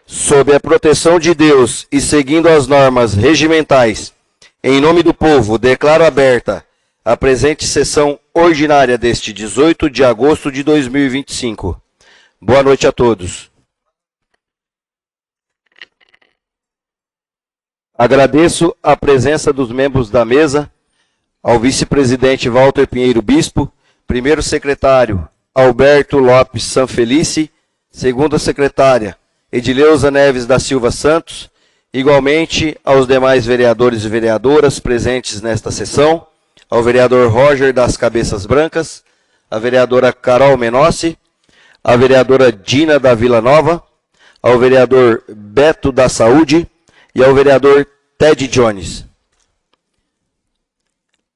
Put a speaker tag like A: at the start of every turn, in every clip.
A: sob a proteção de Deus e seguindo as normas regimentais, em nome do povo, declaro aberta a presente sessão ordinária deste 18 de agosto de 2025. Boa noite a todos. Agradeço a presença dos membros da mesa, ao vice-presidente Walter Pinheiro Bispo, primeiro secretário Alberto Lopes Sanfelice, segunda secretária Edileuza Neves da Silva Santos, igualmente aos demais vereadores e vereadoras presentes nesta sessão, ao vereador Roger das Cabeças Brancas, a vereadora Carol Menossi, a vereadora Dina da Vila Nova, ao vereador Beto da Saúde e ao vereador Ted Jones.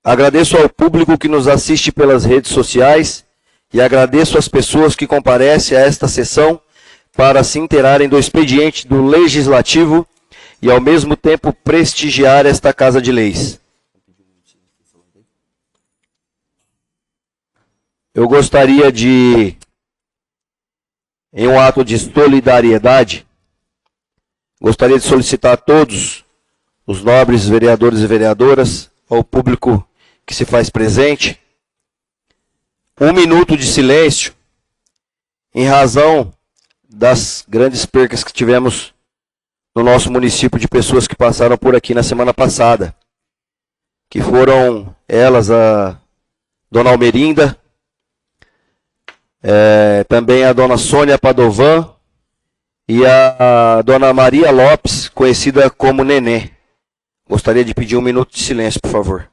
A: Agradeço ao público que nos assiste pelas redes sociais e agradeço às pessoas que comparecem a esta sessão para se inteirarem do expediente do Legislativo e, ao mesmo tempo, prestigiar esta Casa de Leis. Eu gostaria de, em um ato de solidariedade, gostaria de solicitar a todos os nobres vereadores e vereadoras, ao público que se faz presente, 1 minuto de silêncio em razão das grandes percas que tivemos no nosso município de pessoas que passaram por aqui na semana passada, que foram elas a dona Almerinda, também a dona Sônia Padovan e a dona Maria Lopes, conhecida como Nenê. Gostaria de pedir 1 minuto de silêncio, por favor.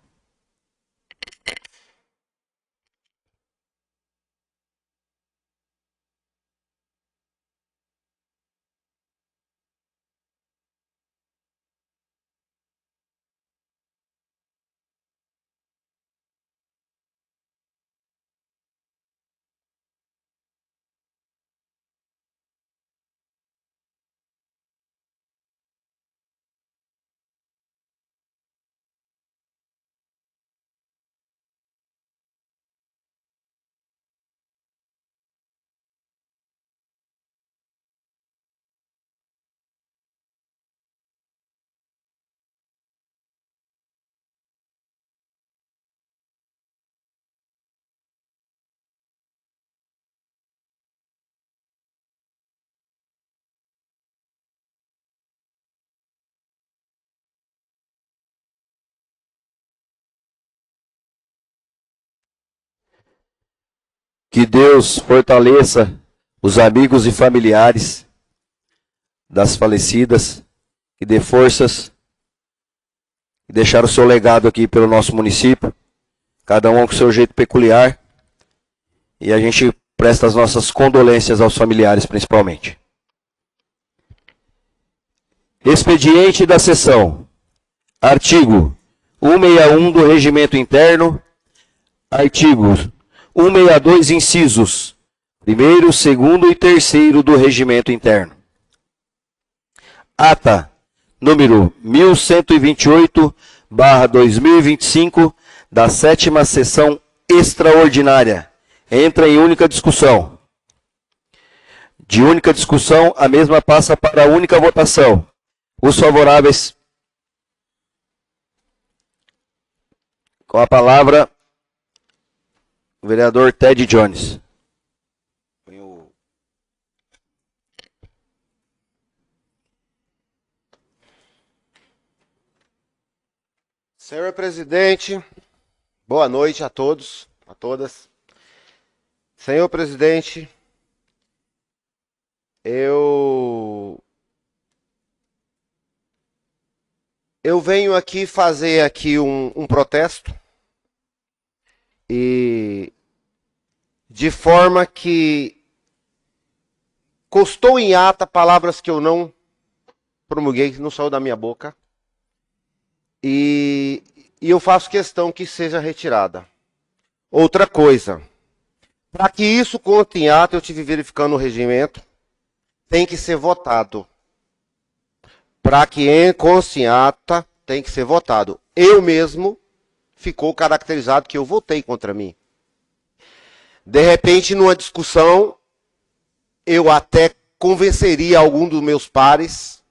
A: Que Deus fortaleça os amigos e familiares das falecidas, que dê forças e deixar o seu legado aqui pelo nosso município, cada um com o seu jeito peculiar, e a gente presta as nossas condolências aos familiares principalmente. Expediente da sessão. Artigo 161 do Regimento Interno, artigos 162, incisos 1º, 2º e 3º do Regimento Interno. Ata número 1128/2025 da 7ª sessão extraordinária. Entra em única discussão. De única discussão, a mesma passa para a única votação. Os favoráveis, com a palavra, o vereador Ted Jones.
B: Senhor presidente, boa noite a todos, a todas. Senhor presidente, eu venho aqui fazer aqui um protesto, e de forma que constou em ata palavras que eu não promulguei, que não saiu da minha boca, e eu faço questão que seja retirada. Outra coisa, para que isso conste em ata, eu estive verificando o regimento, tem que ser votado. Para que conste em ata, tem que ser votado. Eu mesmo ficou caracterizado que eu votei contra mim. De repente, numa discussão, eu até convenceria algum dos meus pares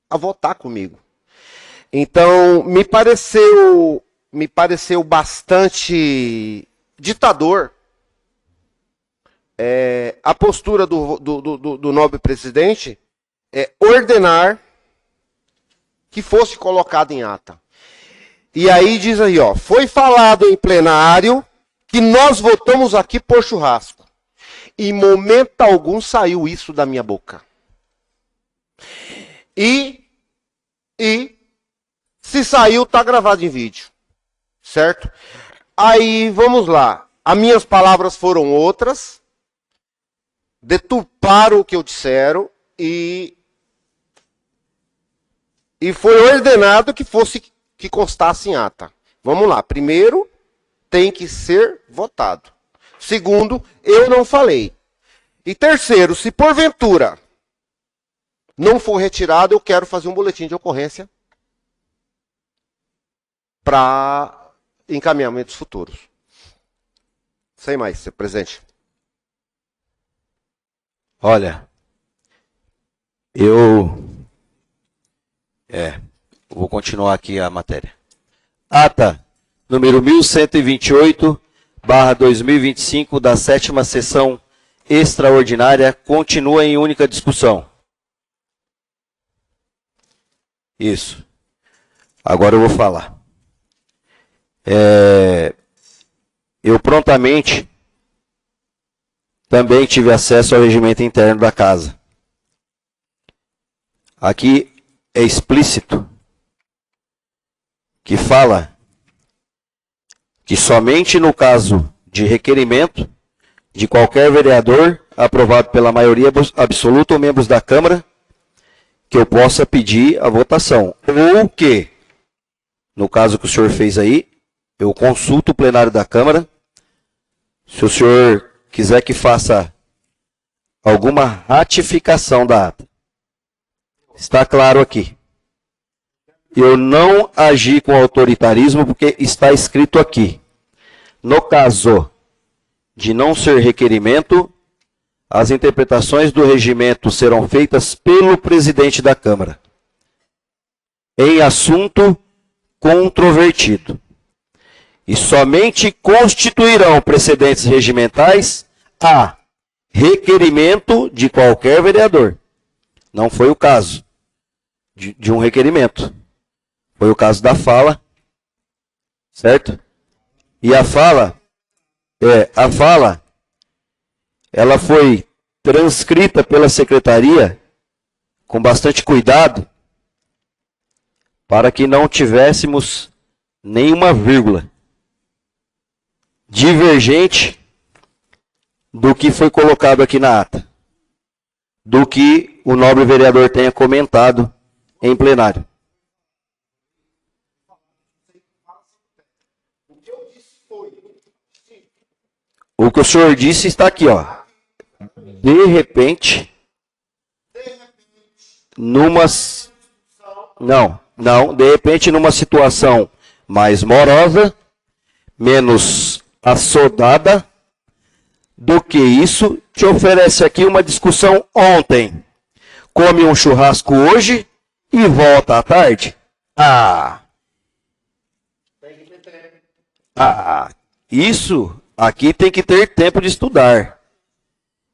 B: a votar comigo. Então, me pareceu bastante ditador a postura do nobre presidente ordenar que fosse colocado em ata. E aí diz aí, ó, foi falado em plenário que nós votamos aqui por churrasco. Em momento algum saiu isso da minha boca. E se saiu, tá gravado em vídeo. Certo? Aí, vamos lá. As minhas palavras foram outras. Deturparam o que eu disseram e foi ordenado que constasse em ata. Vamos lá. Primeiro, tem que ser votado. Segundo, eu não falei. E terceiro, se porventura não for retirado, eu quero fazer um boletim de ocorrência para encaminhamentos futuros. Sem mais, senhor presidente.
A: Olha, eu vou continuar aqui a matéria. Ata número 1128/2025 da 7ª sessão extraordinária continua em única discussão. Isso. Agora eu vou falar. Eu prontamente também tive acesso ao regimento interno da casa. Aqui é explícito que fala que somente no caso de requerimento de qualquer vereador aprovado pela maioria absoluta ou membros da Câmara que eu possa pedir a votação. Ou que, no caso que o senhor fez aí, eu consulto o plenário da Câmara. Se o senhor quiser que faça alguma ratificação da ata, está claro aqui. Eu não agi com autoritarismo porque está escrito aqui. No caso de não ser requerimento, as interpretações do regimento serão feitas pelo presidente da Câmara, em assunto controvertido. E somente constituirão precedentes regimentais a requerimento de qualquer vereador. Não foi o caso de um requerimento. Foi o caso da fala, certo? E a fala, ela foi transcrita pela secretaria com bastante cuidado para que não tivéssemos nenhuma vírgula divergente do que foi colocado aqui na ata, do que o nobre vereador tenha comentado em plenário. O que o senhor disse está aqui, ó. De repente, de repente numa situação mais morosa, menos assodada do que isso, te oferece aqui uma discussão ontem. Come um churrasco hoje e volta à tarde. Isso aqui tem que ter tempo de estudar.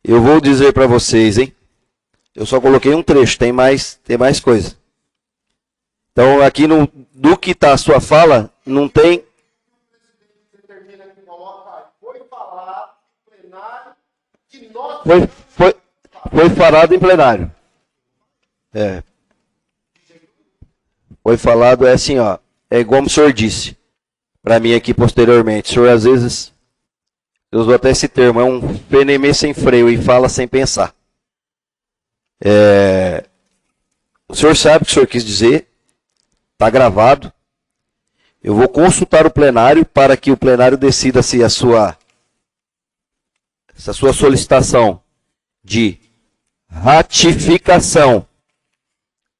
A: Eu vou dizer para vocês, hein? Eu só coloquei um trecho, tem mais coisa. Então, aqui do que está a sua fala, não tem... Foi falado em plenário. Foi falado, assim, ó. É igual o senhor disse para mim aqui posteriormente. O senhor, às vezes, eu uso até esse termo, é um fenemê sem freio e fala sem pensar. O senhor sabe o que o senhor quis dizer, está gravado. Eu vou consultar o plenário para que o plenário decida se a sua solicitação de ratificação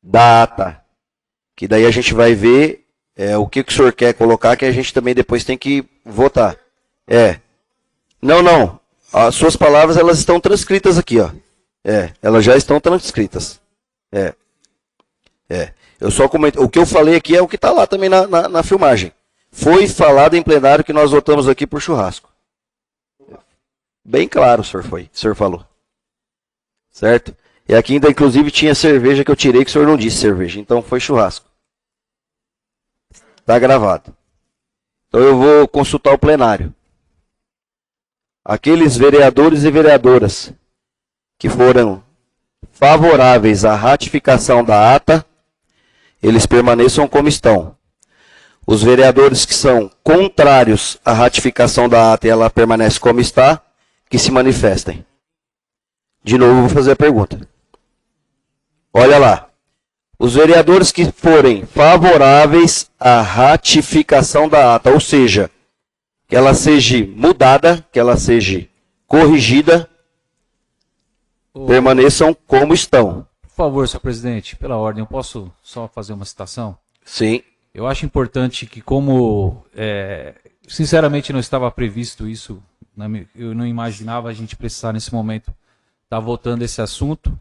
A: da ata, que daí a gente vai ver o que o senhor quer colocar, que a gente também depois tem que votar. Não. As suas palavras, elas estão transcritas aqui, ó. Elas já estão transcritas. Eu só comentei. O que eu falei aqui é o que está lá também na filmagem. Foi falado em plenário que nós votamos aqui por churrasco. Bem claro, o senhor falou. Certo? E aqui ainda, inclusive, tinha cerveja que eu tirei que o senhor não disse cerveja. Então foi churrasco. Está gravado. Então eu vou consultar o plenário. Aqueles vereadores e vereadoras que foram favoráveis à ratificação da ata, eles permaneçam como estão. Os vereadores que são contrários à ratificação da ata e ela permanece como está, que se manifestem. De novo, vou fazer a pergunta. Olha lá. Os vereadores que forem favoráveis à ratificação da ata, ou seja, que ela seja mudada, que ela seja corrigida, permaneçam como estão.
C: Por favor, senhor presidente, pela ordem, eu posso só fazer uma citação?
A: Sim.
C: Eu acho importante que, como sinceramente não estava previsto isso, eu não imaginava a gente precisar nesse momento estar votando esse assunto.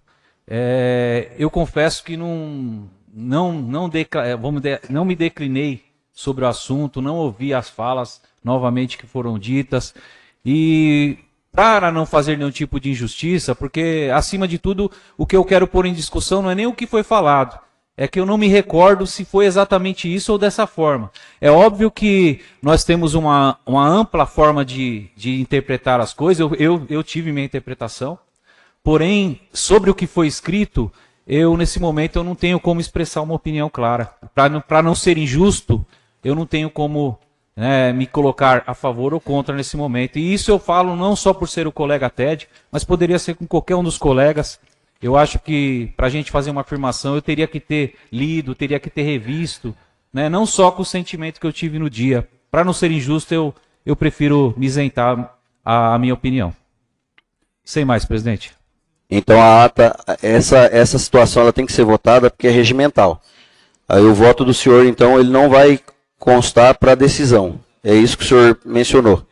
C: Eu confesso que não me declinei sobre o assunto, não ouvi as falas novamente que foram ditas, e para não fazer nenhum tipo de injustiça, porque, acima de tudo, o que eu quero pôr em discussão não é nem o que foi falado, é que eu não me recordo se foi exatamente isso ou dessa forma. É óbvio que nós temos uma ampla forma de interpretar as coisas, eu tive minha interpretação, porém, sobre o que foi escrito, nesse momento, eu não tenho como expressar uma opinião clara. Para não ser injusto, eu não tenho como me colocar a favor ou contra nesse momento. E isso eu falo não só por ser o colega Ted, mas poderia ser com qualquer um dos colegas. Eu acho que, para a gente fazer uma afirmação, eu teria que ter lido, teria que ter revisto, não só com o sentimento que eu tive no dia. Para não ser injusto, eu prefiro me isentar a minha opinião. Sem mais, presidente.
A: Então a ata, essa situação ela tem que ser votada porque é regimental. Aí o voto do senhor, então, ele não vai constar para a decisão. É isso que o senhor mencionou.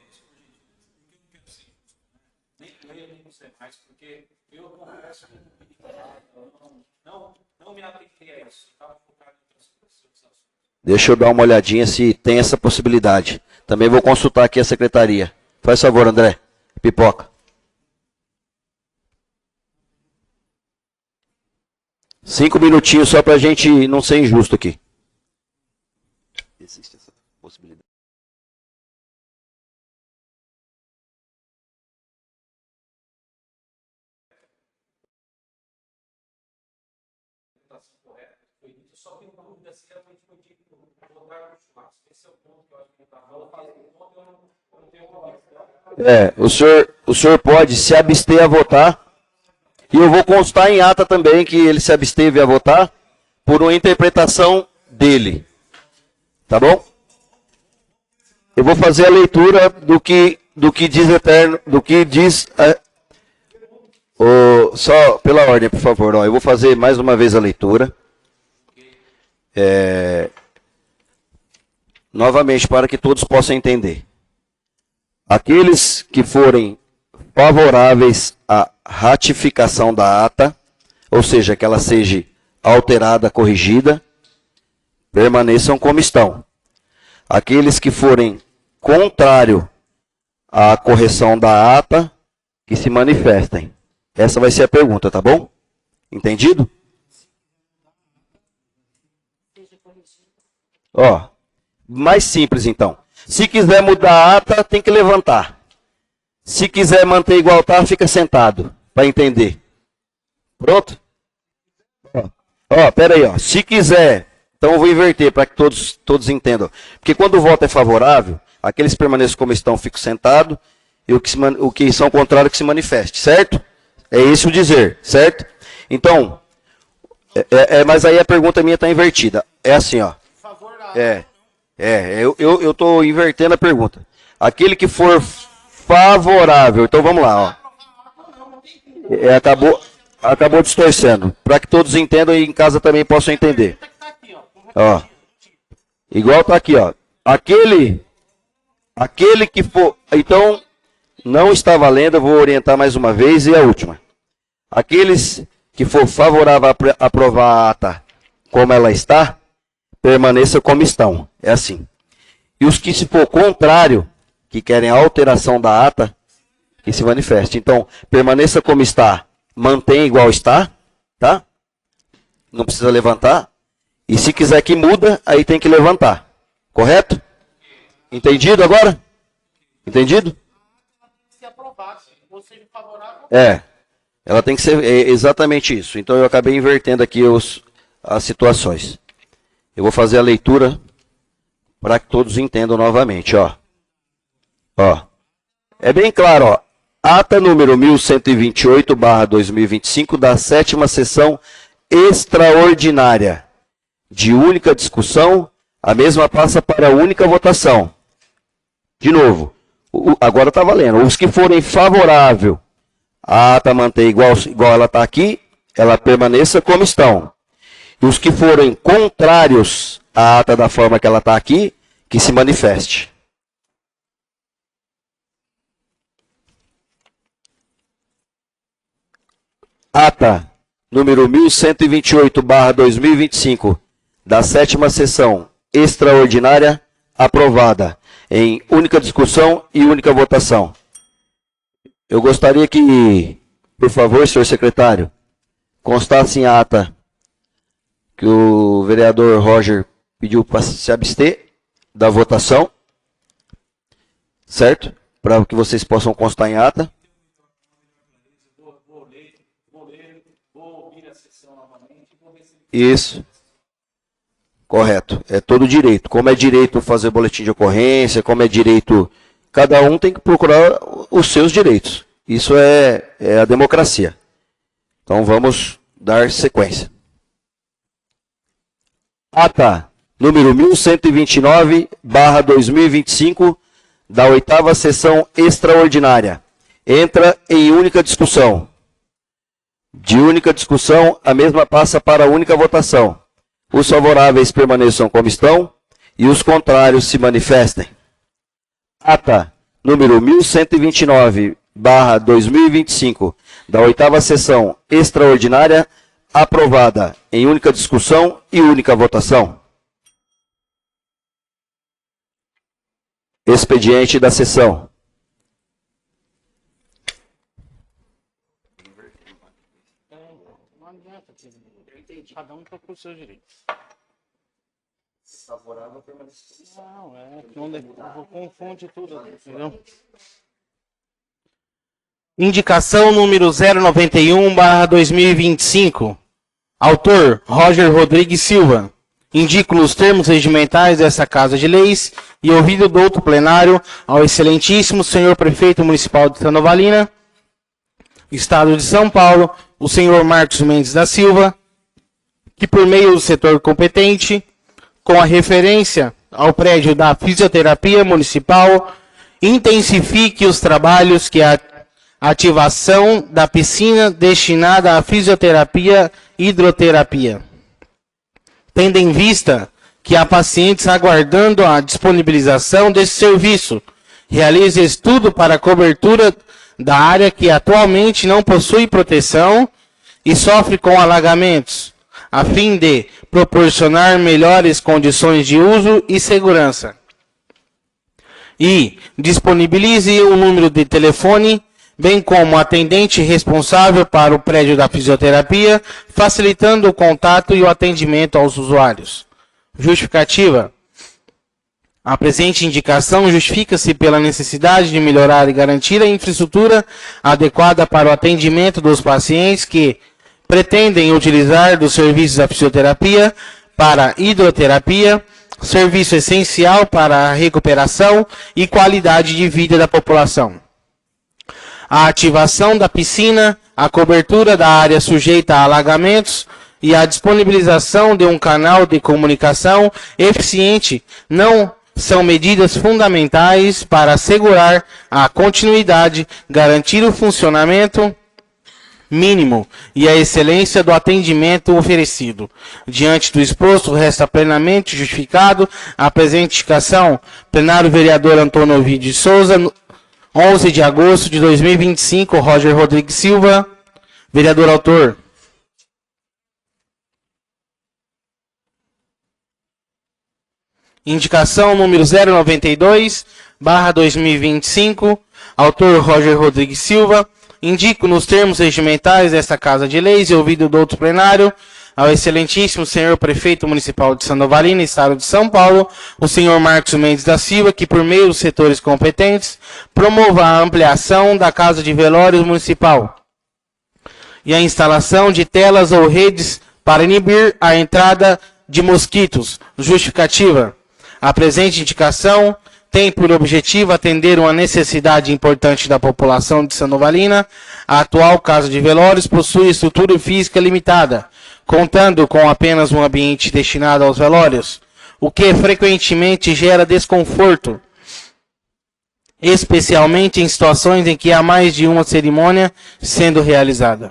A: Deixa eu dar uma olhadinha se tem essa possibilidade. Também vou consultar aqui a secretaria. Faz favor, André. Pipoca. 5 minutinhos só para a gente não ser injusto aqui. Existe essa possibilidade. O senhor pode se abster a votar. E eu vou constar em ata também que ele se absteve a votar por uma interpretação dele. Tá bom? Eu vou fazer a leitura do que diz Eterno, do que diz... só pela ordem, por favor. Eu vou fazer mais uma vez a leitura. Novamente, para que todos possam entender. Aqueles que forem favoráveis à ratificação da ata, ou seja, que ela seja alterada, corrigida, permaneçam como estão. Aqueles que forem contrário à correção da ata, que se manifestem. Essa vai ser a pergunta, tá bom? Entendido? Mais simples então. Se quiser mudar a ata, tem que levantar. Se quiser manter igual está, fica sentado, para entender. Pronto? Pera aí, se quiser, então eu vou inverter para que todos entendam. Porque quando o voto é favorável, aqueles que permaneçam como estão ficam sentados, e o que são contrários que se manifeste, certo? É esse o dizer, certo? Então, mas aí a pergunta minha está invertida. É assim, eu estou invertendo a pergunta. Aquele que for favorável. Então vamos lá, acabou distorcendo. Para que todos entendam e em casa também possam entender. Igual tá aqui, Aquele que for... Então, não está valendo, eu vou orientar mais uma vez e a última. Aqueles que for favorável a aprovar a ata como ela está, permaneça como estão. É assim. E os que, se for contrário, que querem a alteração da ata, que se manifeste. Então, permaneça como está, mantém igual está, tá? Não precisa levantar. E se quiser que muda, aí tem que levantar. Correto? Entendido agora? Entendido?
D: Se aprovasse, ou seja, favorável.
A: Ela tem que ser exatamente isso. Então eu acabei invertendo aqui as situações. Eu vou fazer a leitura para que todos entendam novamente, ó. É bem claro, ó. Ata número 1128/2025 da 7ª sessão extraordinária de única discussão, a mesma passa para a única votação. De novo, agora está valendo. Os que forem favoráveis, a ata mantém igual ela está aqui, ela permaneça como estão. E os que forem contrários à ata da forma que ela está aqui, que se manifeste. Ata número 1128/2025 da 7ª sessão extraordinária aprovada em única discussão e única votação. Eu gostaria que, por favor, senhor secretário, constasse em ata que o vereador Roger pediu para se abster da votação, certo? Para que vocês possam constar em ata. Isso. Correto. É todo direito. Como é direito fazer boletim de ocorrência, como é direito... Cada um tem que procurar os seus direitos. Isso é a democracia. Então vamos dar sequência. Ata número 1129/2025 da 8ª sessão extraordinária. Entra em única discussão. De única discussão, a mesma passa para a única votação. Os favoráveis permaneçam como estão e os contrários se manifestem. Ata número 1129/2025 da 8ª sessão extraordinária aprovada em única discussão e única votação. Expediente da sessão.
D: Cada um procura os seus direitos. Favorável permanecer. Não confunde tudo, entendeu? Indicação número 091/2025. Autor, Roger Rodrigues Silva. Indico os termos regimentais dessa Casa de Leis e ouvido do outro plenário ao excelentíssimo senhor prefeito municipal de Tanovalina, Estado de São Paulo, o senhor Marcos Mendes da Silva, que por meio do setor competente, com a referência ao prédio da fisioterapia municipal, intensifique os trabalhos que a ativação da piscina destinada à fisioterapia e hidroterapia. Tendo em vista que há pacientes aguardando a disponibilização desse serviço, realize estudo para a cobertura da área que atualmente não possui proteção e sofre com alagamentos, a fim de proporcionar melhores condições de uso e segurança. E disponibilize o número de telefone, bem como atendente responsável para o prédio da fisioterapia, facilitando o contato e o atendimento aos usuários. Justificativa. A presente indicação justifica-se pela necessidade de melhorar e garantir a infraestrutura adequada para o atendimento dos pacientes que pretendem utilizar dos serviços da fisioterapia para hidroterapia, serviço essencial para a recuperação e qualidade de vida da população. A ativação da piscina, a cobertura da área sujeita a alagamentos e a disponibilização de um canal de comunicação eficiente não são medidas fundamentais para assegurar a continuidade, garantir o funcionamento mínimo e a excelência do atendimento oferecido. Diante do exposto, resta plenamente justificado a presente indicação. Plenário vereador Antônio Ovidio de Souza, 11 de agosto de 2025, Roger Rodrigues Silva, Vereador autor. Indicação número 092/2025, autor Roger Rodrigues Silva. Indico nos termos regimentais desta Casa de Leis e ouvido do outro plenário ao excelentíssimo senhor prefeito municipal de Sandovalina, estado de São Paulo, o senhor Marcos Mendes da Silva, que por meio dos setores competentes promova a ampliação da Casa de Velórios municipal e a instalação de telas ou redes para inibir a entrada de mosquitos. Justificativa. A presente indicação tem por objetivo atender uma necessidade importante da população de Sandovalina. A atual Casa de Velórios possui estrutura física limitada, contando com apenas um ambiente destinado aos velórios, o que frequentemente gera desconforto, especialmente em situações em que há mais de uma cerimônia sendo realizada.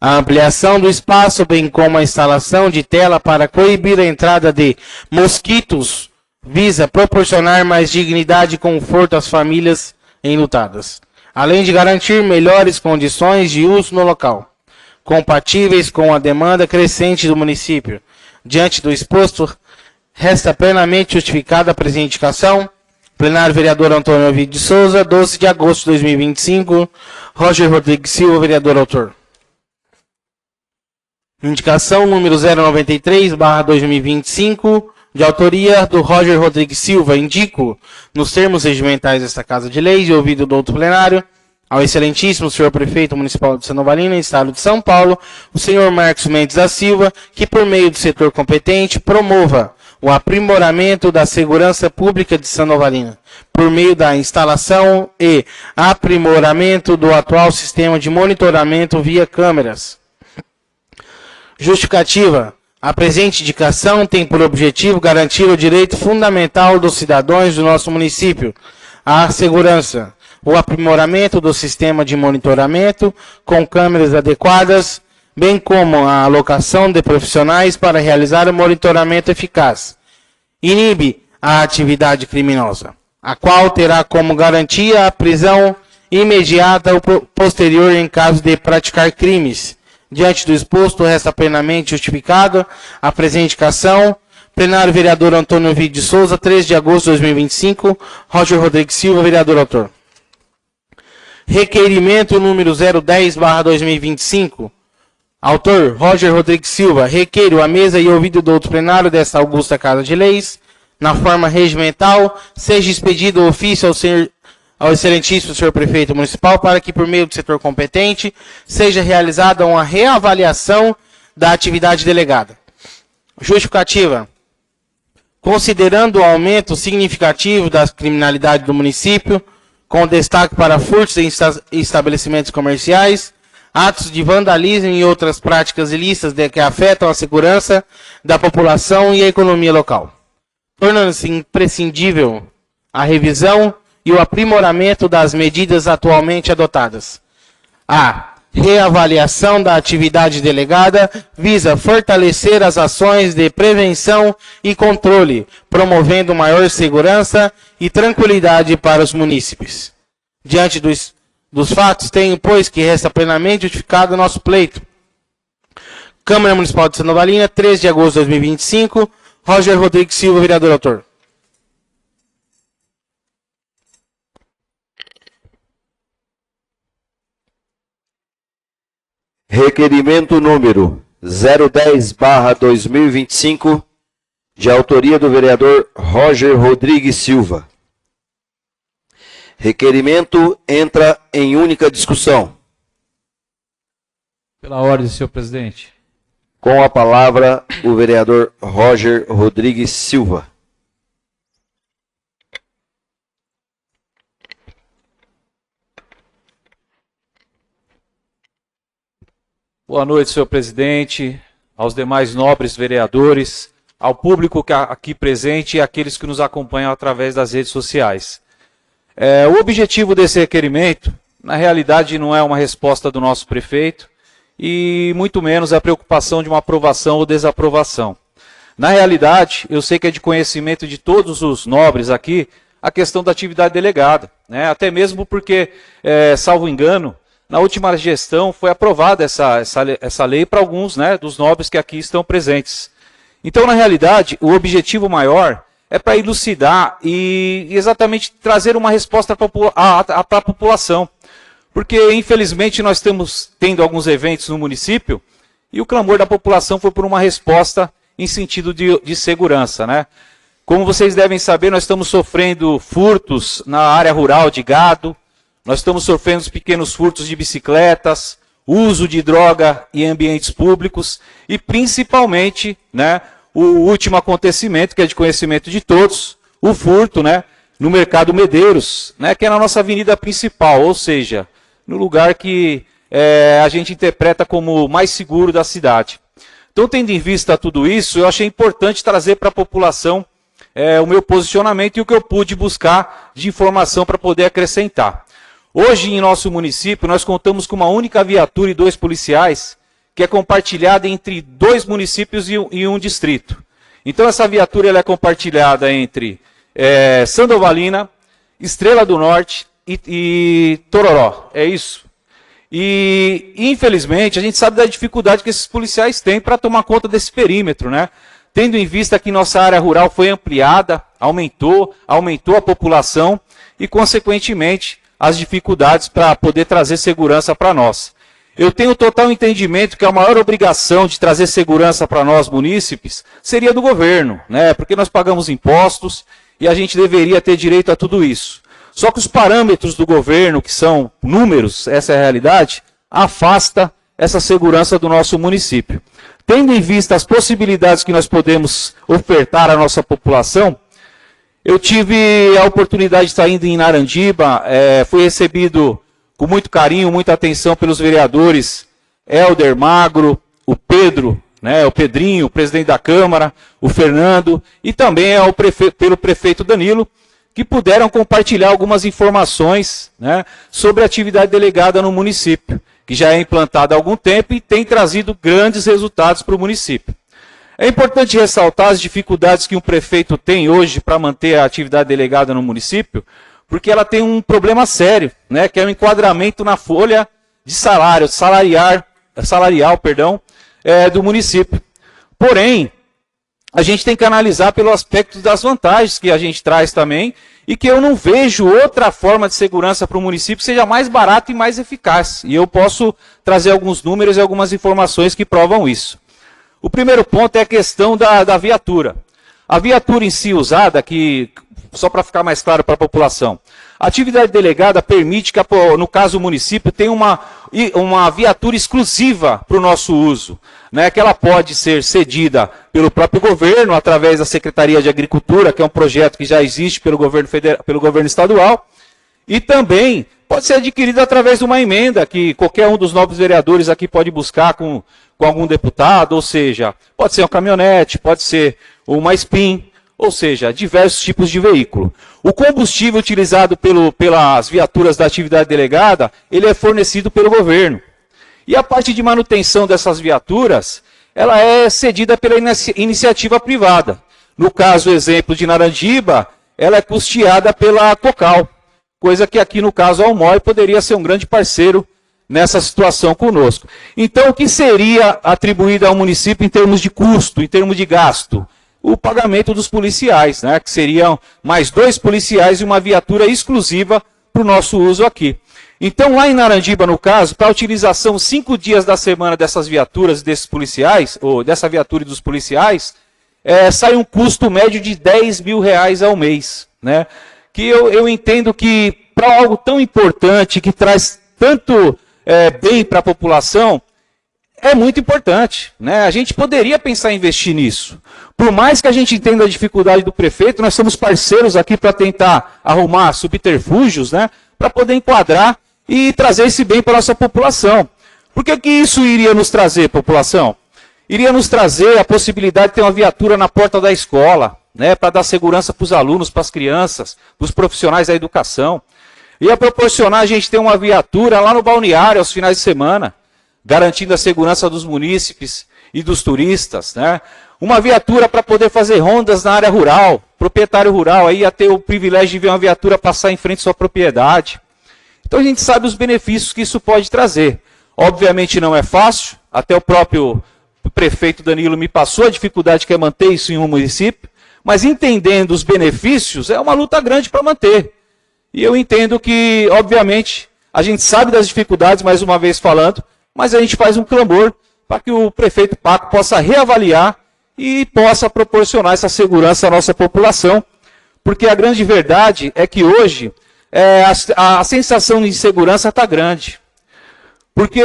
D: A ampliação do espaço, bem como a instalação de tela para coibir a entrada de mosquitos, visa proporcionar mais dignidade e conforto às famílias enlutadas, além de garantir melhores condições de uso no local, compatíveis com a demanda crescente do município. Diante do exposto, resta plenamente justificada a presente indicação. Plenário vereador Antônio Ovidio de Souza, 12 de agosto de 2025. Roger Rodrigues Silva, vereador autor. Indicação número 093/2025, de autoria do Roger Rodrigues Silva. Indico, nos termos regimentais desta Casa de Leis e ouvido do outro plenário, ao excelentíssimo senhor prefeito municipal de Sandovalina, estado de São Paulo, o senhor Marcos Mendes da Silva, que por meio do setor competente promova o aprimoramento da segurança pública de Sandovalina, por meio da instalação e aprimoramento do atual sistema de monitoramento via câmeras. Justificativa. A presente indicação tem por objetivo garantir o direito fundamental dos cidadãos do nosso município à segurança, o aprimoramento do sistema de monitoramento com câmeras adequadas, bem como a alocação de profissionais para realizar o monitoramento eficaz. Inibe a atividade criminosa, a qual terá como garantia a prisão imediata ou posterior em caso de praticar crimes. Diante do exposto, resta plenamente justificado a presente indicação. Plenário vereador Antônio Ovidio de Souza, 13 de agosto de 2025. Roger Rodrigues Silva, vereador autor. Requerimento número 010/2025. Autor Roger Rodrigues Silva. Requeiro a mesa e ouvido do outro plenário desta augusta Casa de Leis, na forma regimental, seja expedido o ofício ao excelentíssimo senhor prefeito municipal para que, por meio do setor competente, seja realizada uma reavaliação da atividade delegada. Justificativa. Considerando o aumento significativo da criminalidade do município, com destaque para furtos em estabelecimentos comerciais, atos de vandalismo e outras práticas ilícitas que afetam a segurança da população e a economia local, tornando-se imprescindível a revisão e o aprimoramento das medidas atualmente adotadas. A reavaliação da atividade delegada visa fortalecer as ações de prevenção e controle, promovendo maior segurança e tranquilidade para os munícipes. Diante dos fatos, tenho, pois, que resta plenamente justificado o nosso pleito. Câmara Municipal de Sandovalina, 13 de agosto de 2025. Roger Rodrigues Silva, vereador autor.
A: Requerimento número 010/2025, de autoria do vereador Roger Rodrigues Silva. Requerimento entra em única discussão.
C: Pela ordem, senhor presidente.
A: Com a palavra, o vereador Roger Rodrigues Silva.
C: Boa noite, senhor presidente, aos demais nobres vereadores, ao público aqui presente e àqueles que nos acompanham através das redes sociais. O objetivo desse requerimento, na realidade, não é uma resposta do nosso prefeito e muito menos a preocupação de uma aprovação ou desaprovação. Na realidade, eu sei que é de conhecimento de todos os nobres aqui a questão da atividade delegada, né? Até mesmo porque, salvo engano, na última gestão foi aprovada essa lei para alguns, né, dos nobres que aqui estão presentes. Então, na realidade, o objetivo maior é para elucidar e exatamente trazer uma resposta para a população. Porque, infelizmente, nós estamos tendo alguns eventos no município e o clamor da população foi por uma resposta em sentido de segurança, né? Como vocês devem saber, nós estamos sofrendo furtos na área rural de gado, nós estamos sofrendo pequenos furtos de bicicletas, uso de droga em ambientes públicos e, principalmente, né, o último acontecimento, que é de conhecimento de todos, o furto, né, no Mercado Medeiros, né, que é na nossa avenida principal, ou seja, no lugar que a gente interpreta como o mais seguro da cidade. Então, tendo em vista tudo isso, eu achei importante trazer para a população o meu posicionamento e o que eu pude buscar de informação para poder acrescentar. Hoje, em nosso município, nós contamos com uma única viatura e 2 policiais, que é compartilhada entre 2 municípios e um distrito. Então, essa viatura ela é compartilhada entre Sandovalina, Estrela do Norte e Tororó. É isso. E, infelizmente, a gente sabe da dificuldade que esses policiais têm para tomar conta desse perímetro, né? Tendo em vista que nossa área rural foi ampliada, aumentou a população e, consequentemente, as dificuldades para poder trazer segurança para nós. Eu tenho total entendimento que a maior obrigação de trazer segurança para nós, munícipes, seria do governo, né? Porque nós pagamos impostos e a gente deveria ter direito a tudo isso. Só que os parâmetros do governo, que são números, essa é a realidade, afasta essa segurança do nosso município. Tendo em vista as possibilidades que nós podemos ofertar à nossa população, eu tive a oportunidade de estar indo em Narandiba, fui recebido com muito carinho, muita atenção pelos vereadores Helder Magro, o Pedro, né, o Pedrinho, o presidente da Câmara, o Fernando, e também pelo prefeito Danilo, que puderam compartilhar algumas informações, né, sobre a atividade delegada no município, que já é implantada há algum tempo e tem trazido grandes resultados para o município. É importante ressaltar as dificuldades que um prefeito tem hoje para manter a atividade delegada no município, porque ela tem um problema sério, né, que é o enquadramento na folha de salarial, do município. Porém, a gente tem que analisar pelo aspecto das vantagens que a gente traz também, e que eu não vejo outra forma de segurança para o município que seja mais barata e mais eficaz. E eu posso trazer alguns números e algumas informações que provam isso. O primeiro ponto é a questão da viatura. A viatura em si usada, que, só para ficar mais claro para a população, a atividade delegada permite que, no caso o município, tenha uma viatura exclusiva para o nosso uso, né, que ela pode ser cedida pelo próprio governo, através da Secretaria de Agricultura, que é um projeto que já existe pelo governo estadual, e também pode ser adquirida através de uma emenda, que qualquer um dos novos vereadores aqui pode buscar com algum deputado, ou seja, pode ser uma caminhonete, pode ser uma SPIN, ou seja, diversos tipos de veículo. O combustível utilizado pelas viaturas da atividade delegada, ele é fornecido pelo governo. E a parte de manutenção dessas viaturas, ela é cedida pela iniciativa privada. No caso, exemplo de Narandiba, ela é custeada pela Cocal, coisa que aqui no caso a Almoi poderia ser um grande parceiro nessa situação conosco. Então, o que seria atribuído ao município em termos de custo, em termos de gasto? O pagamento dos policiais, né, que seriam mais 2 policiais e uma viatura exclusiva para o nosso uso aqui. Então, lá em Narandiba, no caso, para a utilização 5 dias da semana dessas viaturas e desses policiais, ou dessa viatura e dos policiais, sai um custo médio de R$10 mil ao mês, né? Que eu entendo que, para algo tão importante, que traz tanto bem para a população, é muito importante, né? A gente poderia pensar em investir nisso. Por mais que a gente entenda a dificuldade do prefeito, nós somos parceiros aqui para tentar arrumar subterfúgios, né, para poder enquadrar e trazer esse bem para a nossa população. Por que isso iria nos trazer, população? Iria nos trazer a possibilidade de ter uma viatura na porta da escola, né, para dar segurança para os alunos, para as crianças, para os profissionais da educação. Ia proporcionar a gente ter uma viatura lá no balneário aos finais de semana, garantindo a segurança dos munícipes e dos turistas, né? Uma viatura para poder fazer rondas na área rural, proprietário rural aí ia ter o privilégio de ver uma viatura passar em frente à sua propriedade. Então a gente sabe os benefícios que isso pode trazer. Obviamente não é fácil, até o próprio prefeito Danilo me passou a dificuldade que é manter isso em um município, mas entendendo os benefícios, é uma luta grande para manter. E eu entendo que, obviamente, a gente sabe das dificuldades, mais uma vez falando, mas a gente faz um clamor para que o prefeito Paco possa reavaliar e possa proporcionar essa segurança à nossa população, porque a grande verdade é que hoje a sensação de insegurança está grande. Porque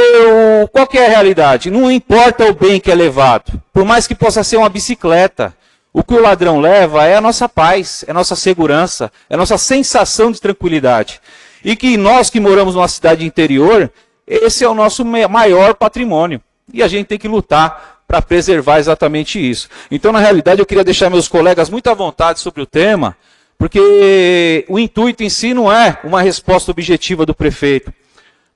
C: qual que é a realidade? Não importa o bem que é levado, por mais que possa ser uma bicicleta, o que o ladrão leva é a nossa paz, é a nossa segurança, é a nossa sensação de tranquilidade. E que nós que moramos numa cidade interior, esse é o nosso maior patrimônio. E a gente tem que lutar para preservar exatamente isso. Então, na realidade, eu queria deixar meus colegas muito à vontade sobre o tema, porque o intuito em si não é uma resposta objetiva do prefeito,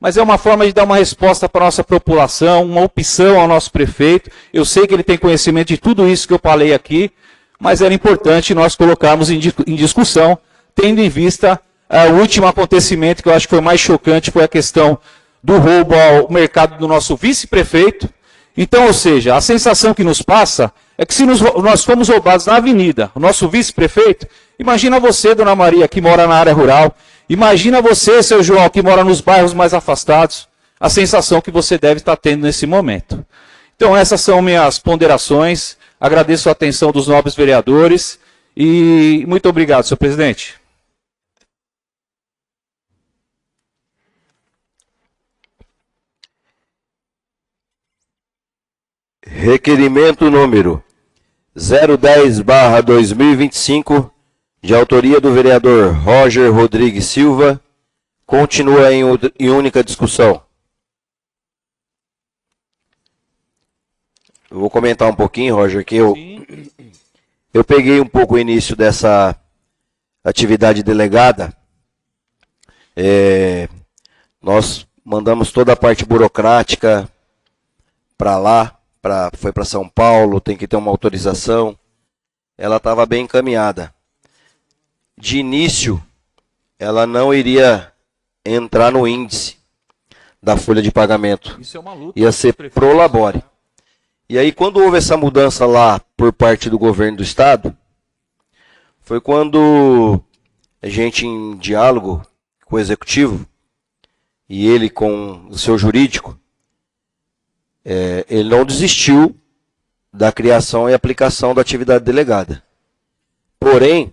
C: mas é uma forma de dar uma resposta para a nossa população, uma opção ao nosso prefeito. Eu sei que ele tem conhecimento de tudo isso que eu falei aqui, mas era importante nós colocarmos em discussão, tendo em vista o último acontecimento, que eu acho que foi mais chocante, foi a questão do roubo ao mercado do nosso vice-prefeito. Então, ou seja, a sensação que nos passa é que se nós fomos roubados na avenida, o nosso vice-prefeito, imagina você, dona Maria, que mora na área rural, imagina você, seu João, que mora nos bairros mais afastados, a sensação que você deve estar tendo nesse momento. Então, essas são minhas ponderações. Agradeço a atenção dos nobres vereadores e muito obrigado, senhor presidente.
A: Requerimento número 010/2025, de autoria do vereador Roger Rodrigues Silva, continua em única discussão. Eu vou comentar um pouquinho, Roger, que eu peguei um pouco o início dessa atividade delegada. Nós mandamos toda a parte burocrática para lá, foi para São Paulo, tem que ter uma autorização. Ela estava bem encaminhada. De início, ela não iria entrar no índice da folha de pagamento.
C: Isso é uma luta.
A: Ia ser pro labore. E aí, quando houve essa mudança lá por parte do governo do estado, foi quando a gente, em diálogo com o executivo, e ele com o seu jurídico, ele não desistiu da criação e aplicação da atividade delegada. Porém,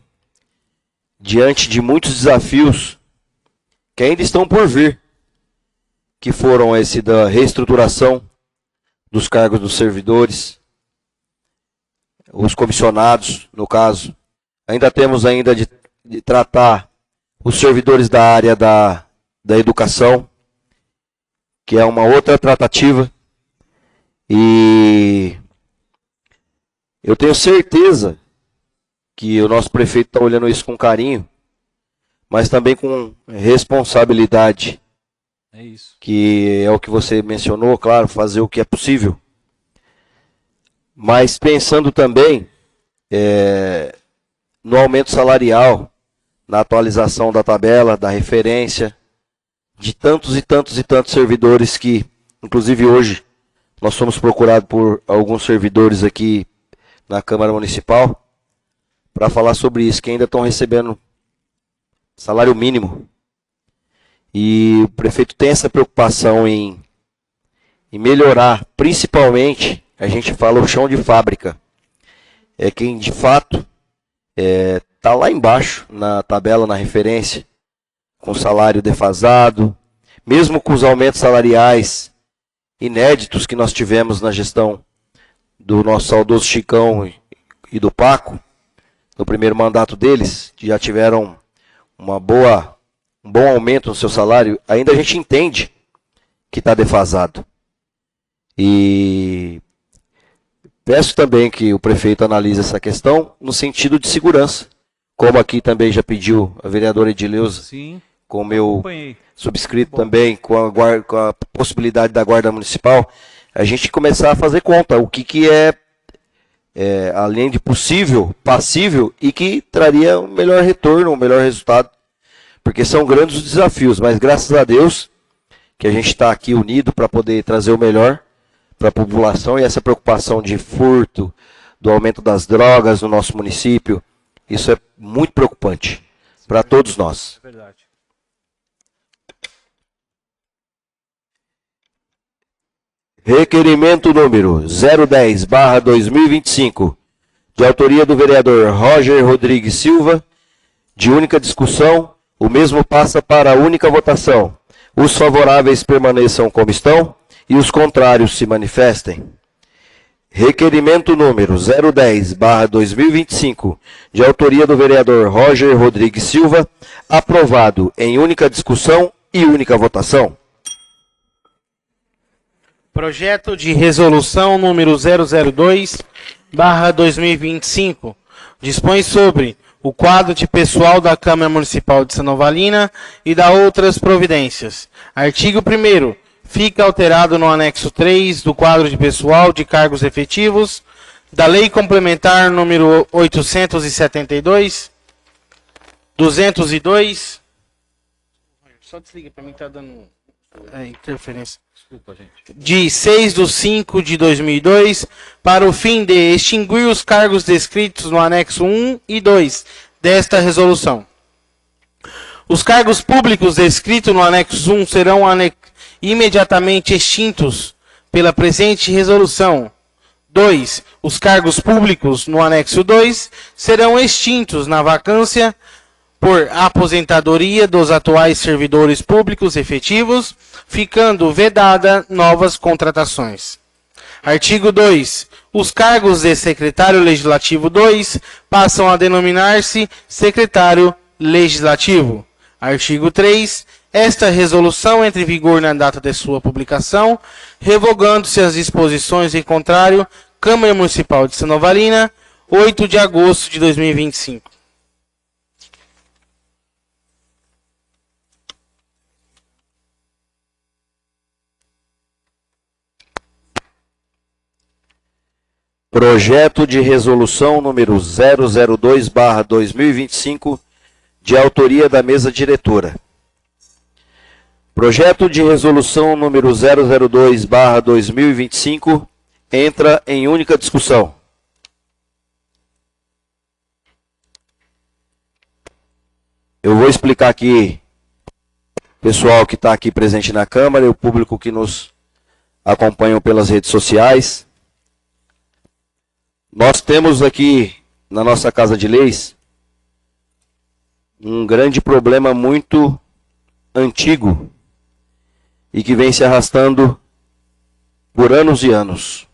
A: diante de muitos desafios que ainda estão por vir, que foram esse da reestruturação dos cargos dos servidores, os comissionados, no caso, ainda temos ainda de tratar os servidores da área da educação, que é uma outra tratativa, e eu tenho certeza que o nosso prefeito está olhando isso com carinho, mas também com responsabilidade.
C: É isso.
A: Que é o que você mencionou, claro, fazer o que é possível. Mas pensando também no aumento salarial, na atualização da tabela, da referência, de tantos e tantos e tantos servidores que, inclusive hoje, nós somos procurados por alguns servidores aqui na Câmara Municipal para falar sobre isso, que ainda estão recebendo salário mínimo. E o prefeito tem essa preocupação em melhorar, principalmente, a gente fala o chão de fábrica. É quem, de fato, está lá embaixo, na tabela, na referência, com salário defasado, mesmo com os aumentos salariais inéditos que nós tivemos na gestão do nosso saudoso Chicão e do Paco, no primeiro mandato deles, que já tiveram um bom aumento no seu salário, ainda a gente entende que está defasado. E peço também que o prefeito analise essa questão no sentido de segurança, como aqui também já pediu a vereadora Edileuza,
C: Sim,
A: com o meu
C: acompanhei.
A: subscrito também, com a possibilidade da Guarda Municipal, a gente começar a fazer conta, o que é, além de possível, passível, e que traria um melhor retorno, um melhor resultado porque são grandes os desafios, mas graças a Deus que a gente está aqui unido para poder trazer o melhor para a população, e essa preocupação de furto, do aumento das drogas no nosso município, isso é muito preocupante para todos nós.
C: É verdade.
A: Requerimento número 010/2025, de autoria do vereador Roger Rodrigues Silva, de única discussão, o mesmo passa para a única votação. Os favoráveis permaneçam como estão e os contrários se manifestem. Requerimento número 010/2025, de autoria do vereador Roger Rodrigues Silva, aprovado em única discussão e única votação.
D: Projeto de resolução número 002/2025 dispõe sobre o quadro de pessoal da Câmara Municipal de Sinovalina e da outras providências. Artigo 1º. Fica alterado no anexo 3 do quadro de pessoal de cargos efetivos da Lei Complementar número 872, 202. Só desliga para mim, tá dando interferência.
C: Desculpa, gente.
D: De 6/5/2002, para o fim de extinguir os cargos descritos no anexo 1 e 2 desta resolução. Os cargos públicos descritos no anexo 1 serão imediatamente extintos pela presente resolução. 2. Os cargos públicos no anexo 2 serão extintos na vacância por aposentadoria dos atuais servidores públicos efetivos, ficando vedada novas contratações. Artigo 2. Os cargos de secretário legislativo 2 passam a denominar-se secretário legislativo. Artigo 3. Esta resolução entra em vigor na data de sua publicação, revogando-se as disposições em contrário, Câmara Municipal de Sinovalina, 8 de agosto de 2025.
A: Projeto de resolução número 002/2025, de autoria da mesa diretora. Projeto de resolução número 002/2025 entra em única discussão. Eu vou explicar aqui, pessoal que está aqui presente na Câmara e o público que nos acompanha pelas redes sociais. Nós temos aqui na nossa Casa de Leis um grande problema muito antigo e que vem se arrastando por anos e anos,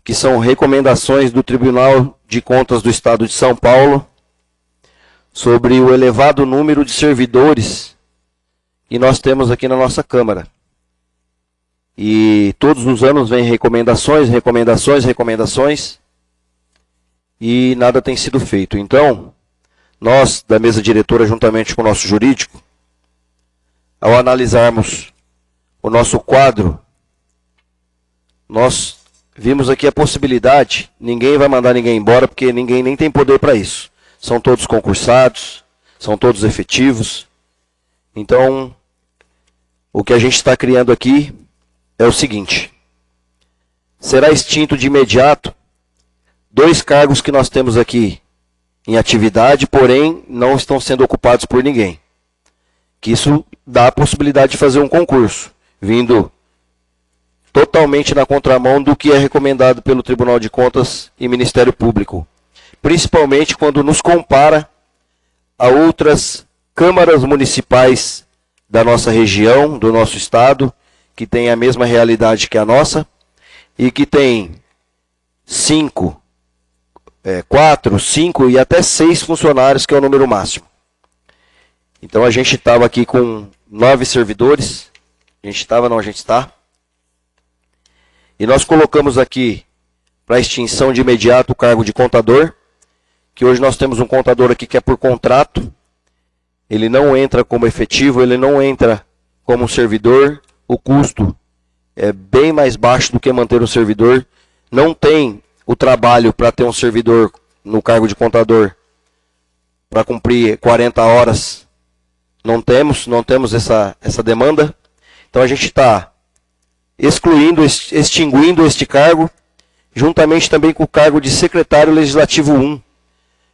A: que são recomendações do Tribunal de Contas do Estado de São Paulo sobre o elevado número de servidores que nós temos aqui na nossa Câmara. E todos os anos vem recomendações, e nada tem sido feito. Então, nós, da mesa diretora, juntamente com o nosso jurídico, ao analisarmos o nosso quadro, nós vimos aqui a possibilidade, ninguém vai mandar ninguém embora, porque ninguém nem tem poder para isso. São todos concursados, são todos efetivos. Então, o que a gente está criando aqui é o seguinte: será extinto de imediato 2 cargos que nós temos aqui em atividade, porém não estão sendo ocupados por ninguém. Que isso dá a possibilidade de fazer um concurso, vindo totalmente na contramão do que é recomendado pelo Tribunal de Contas e Ministério Público. Principalmente quando nos compara a outras câmaras municipais da nossa região, do nosso estado, que tem a mesma realidade que a nossa, e que tem 4, 5 e até 6 funcionários, que é o número máximo. Então a gente estava aqui com 9 servidores, a gente está. E nós colocamos aqui para extinção de imediato o cargo de contador, que hoje nós temos um contador aqui que é por contrato, ele não entra como efetivo, ele não entra como servidor, o custo é bem mais baixo do que manter um servidor, não tem o trabalho para ter um servidor no cargo de contador para cumprir 40 horas não temos essa demanda. Então a gente está extinguindo este cargo, juntamente também com o cargo de secretário legislativo 1,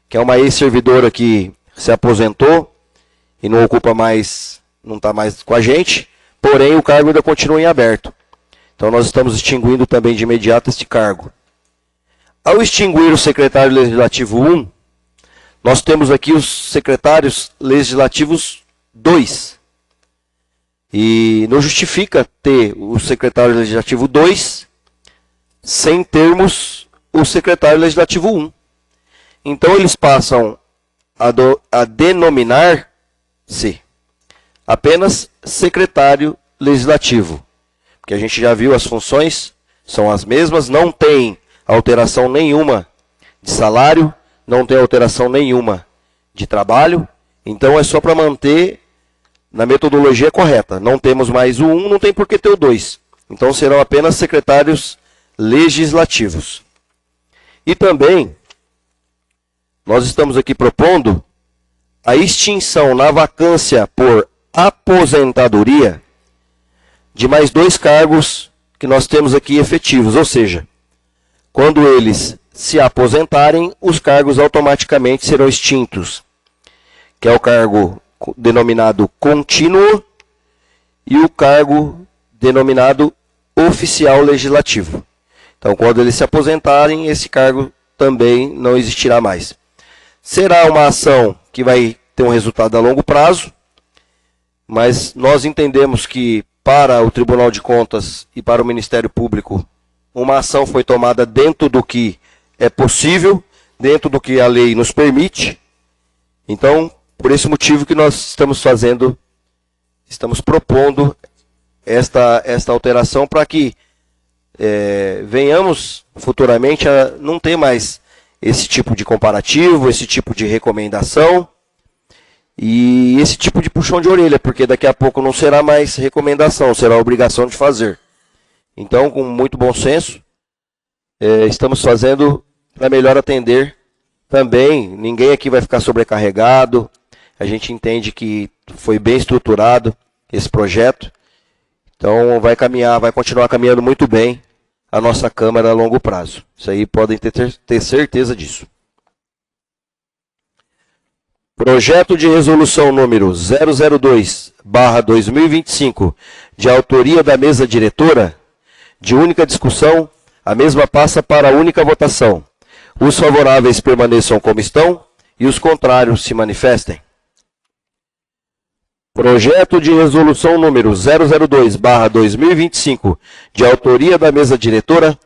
A: que é uma ex-servidora que se aposentou e não ocupa mais, não está mais com a gente, porém o cargo ainda continua em aberto. Então nós estamos extinguindo também de imediato este cargo. Ao extinguir o secretário legislativo 1, nós temos aqui os secretários legislativos 2. E não justifica ter o secretário legislativo 2 sem termos o secretário legislativo 1. Então eles passam a denominar-se apenas secretário legislativo. Porque a gente já viu as funções, são as mesmas, não tem alteração nenhuma de salário, não tem alteração nenhuma de trabalho, então é só para manter na metodologia correta. Não temos mais o 1, não tem por que ter o 2. Então serão apenas secretários legislativos. E também, nós estamos aqui propondo a extinção na vacância por aposentadoria de mais 2 cargos que nós temos aqui efetivos. Ou seja, quando eles se aposentarem, os cargos automaticamente serão extintos, que é o cargo denominado contínuo e o cargo denominado oficial legislativo. Então, quando eles se aposentarem, esse cargo também não existirá mais. Será uma ação que vai ter um resultado a longo prazo, mas nós entendemos que para o Tribunal de Contas e para o Ministério Público, uma ação foi tomada dentro do que é possível, dentro do que a lei nos permite. Então, por esse motivo que nós estamos propondo esta alteração para que venhamos futuramente a não ter mais esse tipo de comparativo, esse tipo de recomendação e esse tipo de puxão de orelha, porque daqui a pouco não será mais recomendação, será obrigação de fazer. Então, com muito bom senso, estamos fazendo para melhor atender também. Ninguém aqui vai ficar sobrecarregado. A gente entende que foi bem estruturado esse projeto. Então vai continuar caminhando muito bem a nossa Câmara a longo prazo. Isso aí podem ter certeza disso. Projeto de resolução número 002/2025, de autoria da mesa diretora, de única discussão, a mesma passa para a única votação. Os favoráveis permaneçam como estão e os contrários se manifestem. Projeto de resolução número 002/2025, de autoria da mesa diretora,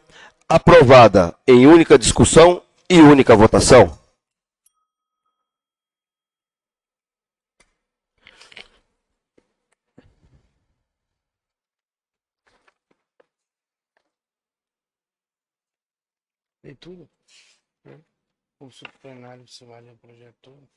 A: aprovada em única discussão e única votação.
D: Leitura? O plenário se vale o projeto todo?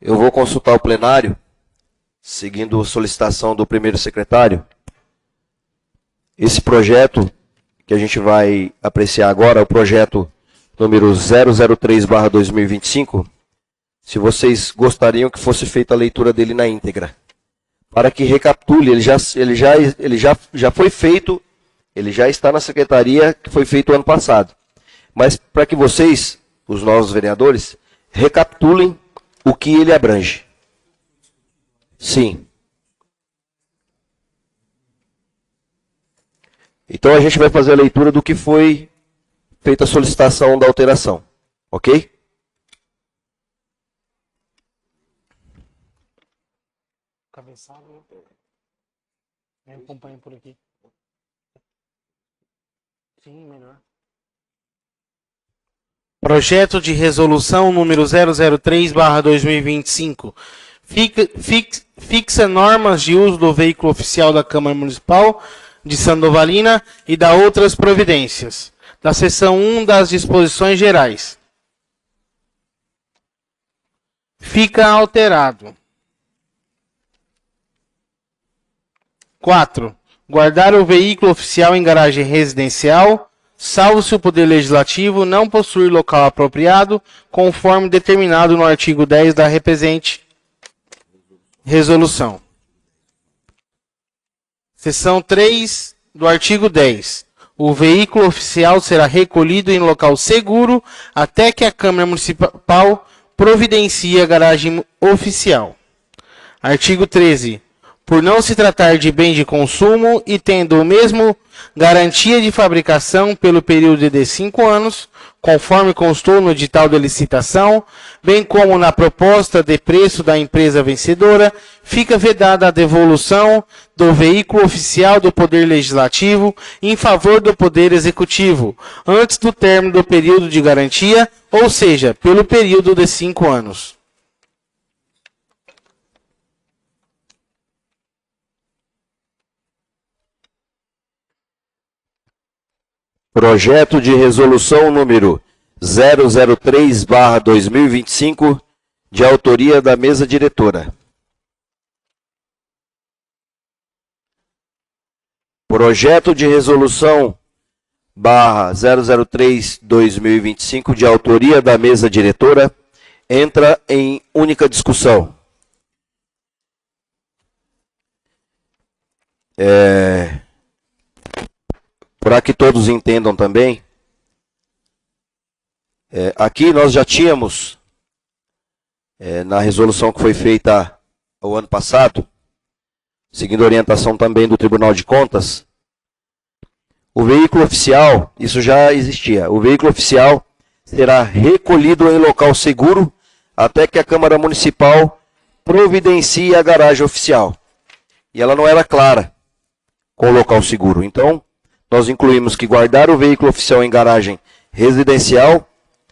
A: Eu vou consultar o plenário, seguindo a solicitação do primeiro secretário. Esse projeto que a gente vai apreciar agora, o projeto número 003/2025, se vocês gostariam que fosse feita a leitura dele na íntegra, para que recapitule, ele já foi feito, ele já está na secretaria, que foi feito ano passado. Mas para que vocês, os novos vereadores, recapitulem o que ele abrange. Sim. Então a gente vai fazer a leitura do que foi feita a solicitação da alteração. Ok?
D: Cabeçada. Eu acompanho por aqui. Sim, melhor. Projeto de resolução número 003/2025. Fixa normas de uso do veículo oficial da Câmara Municipal de Sandovalina e dá outras providências. da seção 1 das disposições gerais. Fica alterado. 4. Guardar o veículo oficial em garagem residencial, salvo se o Poder Legislativo não possuir local apropriado, conforme determinado no artigo 10 da represente resolução. Seção 3 do artigo 10. O veículo oficial será recolhido em local seguro até que a Câmara Municipal providencie a garagem oficial. Artigo 13. Por não se tratar de bem de consumo e tendo o mesmo garantia de fabricação pelo período de 5 anos, conforme constou no edital de licitação, bem como na proposta de preço da empresa vencedora, fica vedada a devolução do veículo oficial do Poder Legislativo em favor do Poder Executivo, antes do término do período de garantia, ou seja, pelo período de 5 anos.
A: Projeto de resolução número 003/2025, de autoria da mesa diretora. Projeto de resolução /003/2025, de autoria da mesa diretora, entra em única discussão. Para que todos entendam também, aqui nós já tínhamos, na resolução que foi feita o ano passado, seguindo a orientação também do Tribunal de Contas, o veículo oficial, isso já existia, o veículo oficial será recolhido em local seguro até que a Câmara Municipal providencie a garagem oficial. E ela não era clara com o local seguro. Então, nós incluímos que guardar o veículo oficial em garagem residencial,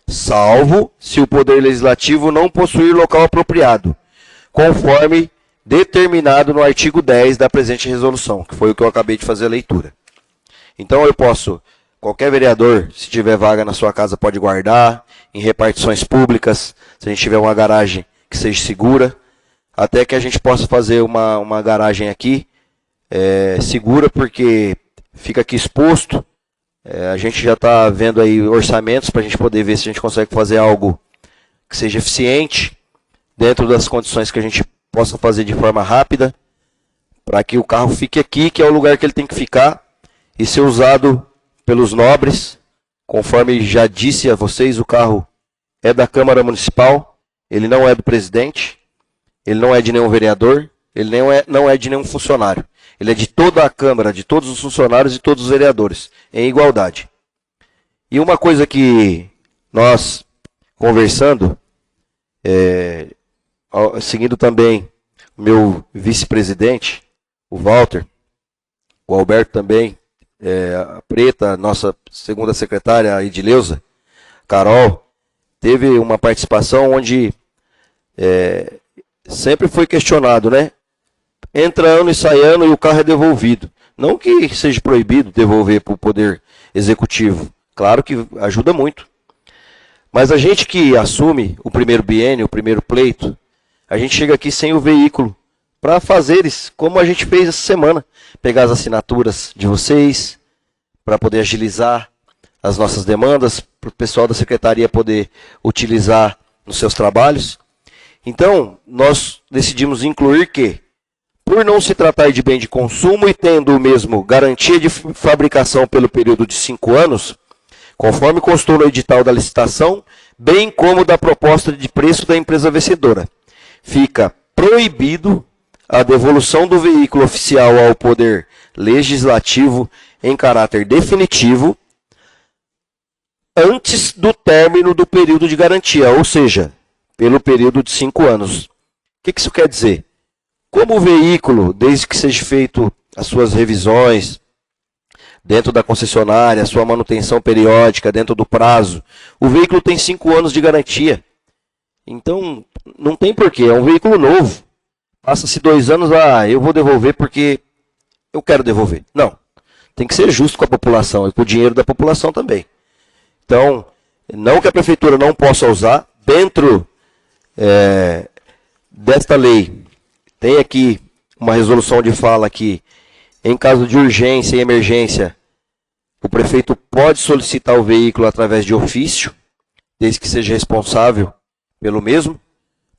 A: salvo se o Poder Legislativo não possuir local apropriado, conforme determinado no artigo 10 da presente resolução, que foi o que eu acabei de fazer a leitura. Então eu posso, qualquer vereador, se tiver vaga na sua casa, pode guardar, em repartições públicas, se a gente tiver uma garagem que seja segura, até que a gente possa fazer uma garagem aqui, segura, porque fica aqui exposto. A gente já está vendo aí orçamentos para a gente poder ver se a gente consegue fazer algo que seja eficiente, dentro das condições que a gente possa fazer de forma rápida, para que o carro fique aqui, que é o lugar que ele tem que ficar, e ser usado pelos nobres. Conforme já disse a vocês, o carro é da Câmara Municipal, ele não é do presidente, ele não é de nenhum vereador, ele não é de nenhum funcionário. Ele é de toda a Câmara, de todos os funcionários e todos os vereadores, em igualdade. E uma coisa que nós, conversando, seguindo também o meu vice-presidente, o Walter, o Alberto também, a Preta, nossa segunda secretária, a Edileuza, Carol, teve uma participação onde sempre foi questionado, né? Entra ano e sai ano e o carro é devolvido. Não que seja proibido devolver para o Poder Executivo. Claro que ajuda muito. Mas a gente que assume o primeiro biênio, o primeiro pleito, a gente chega aqui sem o veículo para fazeres, como a gente fez essa semana. Pegar as assinaturas de vocês, para poder agilizar as nossas demandas, para o pessoal da Secretaria poder utilizar nos seus trabalhos. Então, nós decidimos incluir que, por não se tratar de bem de consumo e tendo o mesmo garantia de fabricação pelo período de 5 anos, conforme constou no edital da licitação, bem como da proposta de preço da empresa vencedora, fica proibido a devolução do veículo oficial ao Poder Legislativo em caráter definitivo antes do término do período de garantia, ou seja, pelo período de 5 anos. O que isso quer dizer? Como o veículo, desde que seja feito as suas revisões dentro da concessionária, a sua manutenção periódica dentro do prazo, o veículo tem 5 anos de garantia. Então, não tem porquê, é um veículo novo. Passa-se 2 anos, eu vou devolver porque eu quero devolver. Não, tem que ser justo com a população e com o dinheiro da população também. Então, não que a prefeitura não possa usar, dentro desta lei, tem aqui uma resolução de fala que, em caso de urgência e emergência, o prefeito pode solicitar o veículo através de ofício, desde que seja responsável pelo mesmo,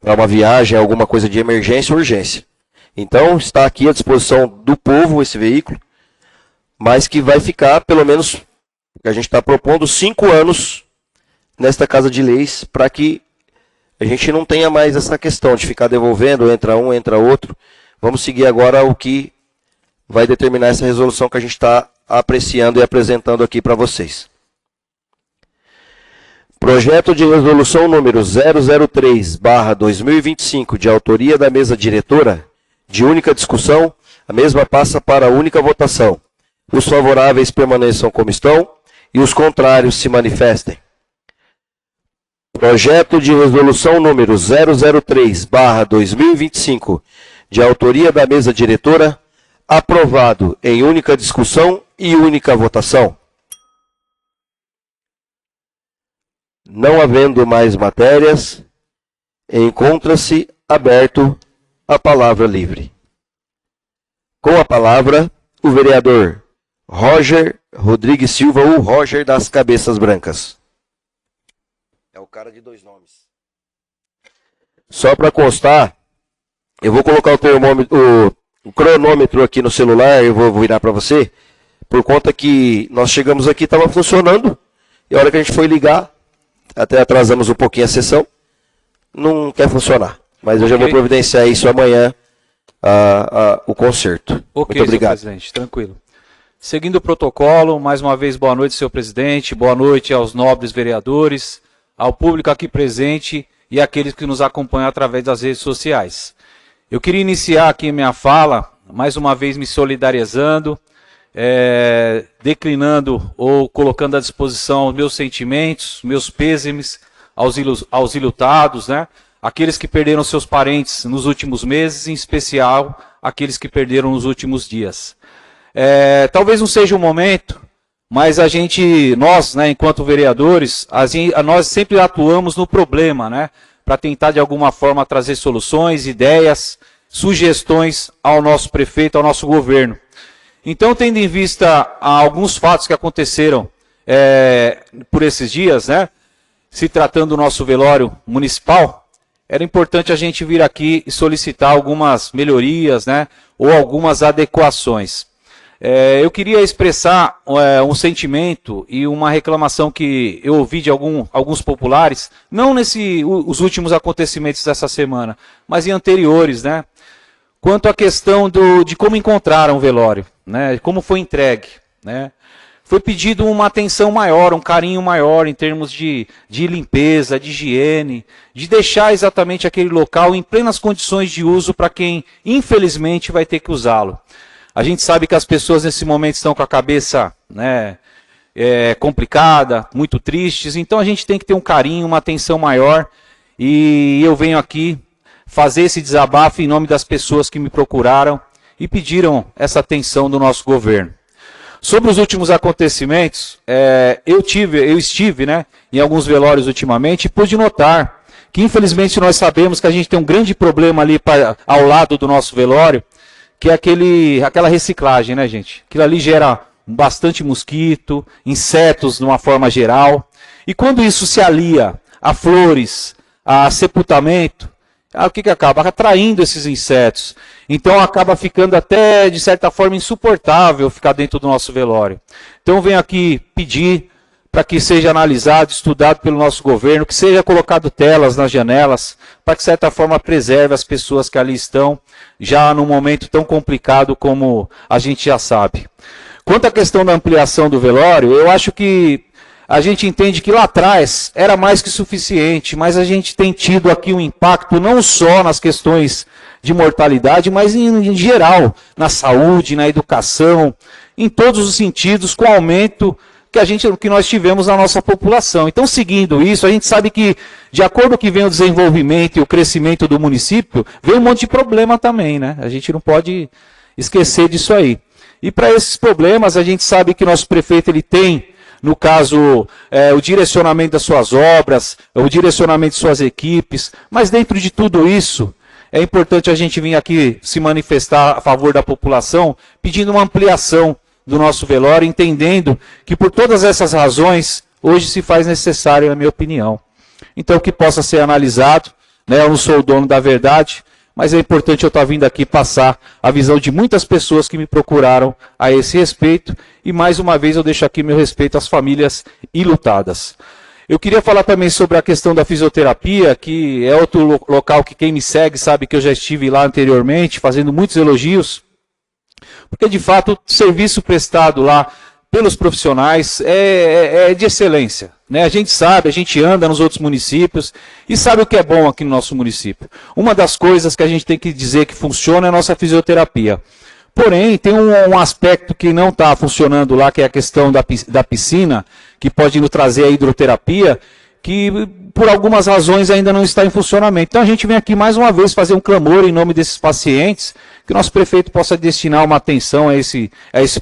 A: para uma viagem, alguma coisa de emergência ou urgência. Então, está aqui à disposição do povo esse veículo, mas que vai ficar, pelo menos, a gente está propondo 5 anos nesta Casa de Leis, para que a gente não tenha mais essa questão de ficar devolvendo, entra um, entra outro. Vamos seguir agora o que vai determinar essa resolução que a gente está apreciando e apresentando aqui para vocês. Projeto de resolução número 003/2025, de autoria da mesa diretora, de única discussão, a mesma passa para única votação. Os favoráveis permaneçam como estão e os contrários se manifestem. Projeto de resolução número 003/2025, de autoria da mesa diretora, aprovado em única discussão e única votação. Não havendo mais matérias, encontra-se aberto a palavra livre. Com a palavra, o vereador Roger Rodrigues Silva, o Roger das Cabeças Brancas. É o cara de 2 nomes. Só para constar, eu vou colocar o cronômetro aqui no celular, eu vou virar para você, por conta que nós chegamos aqui, estava funcionando, e a hora que a gente foi ligar, até atrasamos um pouquinho a sessão, não quer funcionar. Mas eu já vou providenciar isso amanhã, o conserto.
C: Ok,
A: muito obrigado.
C: senhor presidente, tranquilo. Seguindo o protocolo, mais uma vez, boa noite, senhor presidente, boa noite aos nobres vereadores, ao público aqui presente e àqueles que nos acompanham através das redes sociais. Eu queria iniciar aqui minha fala, mais uma vez me solidarizando, declinando ou colocando à disposição os meus sentimentos, meus pêsames aos ilutados, né? Aqueles que perderam seus parentes nos últimos meses, em especial aqueles que perderam nos últimos dias. Talvez não seja o momento, mas nós, né, enquanto vereadores, nós sempre atuamos no problema, né? Para tentar de alguma forma trazer soluções, ideias, sugestões ao nosso prefeito, ao nosso governo. Então, tendo em vista alguns fatos que aconteceram por esses dias, né, se tratando do nosso velório municipal, era importante a gente vir aqui e solicitar algumas melhorias, né, ou algumas adequações. Eu queria expressar um sentimento e uma reclamação que eu ouvi de alguns populares, não os últimos acontecimentos dessa semana, mas em anteriores, né? Quanto à questão de como encontraram o velório, né? Como foi entregue, né? Foi pedido uma atenção maior, um carinho maior em termos de limpeza, de higiene, de deixar exatamente aquele local em plenas condições de uso para quem, infelizmente, vai ter que usá-lo. A gente sabe que as pessoas nesse momento estão com a cabeça, né, complicada, muito tristes, então a gente tem que ter um carinho, uma atenção maior, e eu venho aqui fazer esse desabafo em nome das pessoas que me procuraram e pediram essa atenção do nosso governo. Sobre os últimos acontecimentos, eu estive, né, em alguns velórios ultimamente e pude notar que, infelizmente, nós sabemos que a gente tem um grande problema ali ao lado do nosso velório, que é aquela reciclagem, né, gente? Aquilo ali gera bastante mosquito, insetos de uma forma geral. E quando isso se alia a flores, a sepultamento, o que acaba? Atraindo esses insetos. Então acaba ficando até, de certa forma, insuportável ficar dentro do nosso velório. Então eu venho aqui pedir para que seja analisado, estudado pelo nosso governo, que seja colocado telas nas janelas, para que, de certa forma, preserve as pessoas que ali estão, já num momento tão complicado como a gente já sabe. Quanto à questão da ampliação do velório, eu acho que a gente entende que lá atrás era mais que suficiente, mas a gente tem tido aqui um impacto não só nas questões de mortalidade, mas em geral, na saúde, na educação, em todos os sentidos, com o aumento que nós tivemos na nossa população. Então, seguindo isso, a gente sabe que, de acordo com que vem o desenvolvimento e o crescimento do município, vem um monte de problema também, né? A gente não pode esquecer disso aí. E para esses problemas, a gente sabe que nosso prefeito ele tem no caso, o direcionamento das suas obras, o direcionamento de suas equipes, mas dentro de tudo isso, é importante a gente vir aqui se manifestar a favor da população, pedindo uma ampliação do nosso velório, entendendo que por todas essas razões, hoje se faz necessário, na minha opinião. Então, que possa ser analisado, né? Eu não sou o dono da verdade, mas é importante eu estar vindo aqui passar a visão de muitas pessoas que me procuraram a esse respeito, e mais uma vez eu deixo aqui meu respeito às famílias enlutadas. Eu queria falar também sobre a questão da fisioterapia, que é outro local que quem me segue sabe que eu já estive lá anteriormente, fazendo muitos elogios, porque de fato o serviço prestado lá pelos profissionais é de excelência, né? A gente sabe, a gente anda nos outros municípios e sabe o que é bom aqui no nosso município. Uma das coisas que a gente tem que dizer que funciona é a nossa fisioterapia. Porém, tem um aspecto que não está funcionando lá, que é a questão da piscina, que pode nos trazer a hidroterapia, que por algumas razões ainda não está em funcionamento. Então a gente vem aqui mais uma vez fazer um clamor em nome desses pacientes, que o nosso prefeito possa destinar uma atenção a esse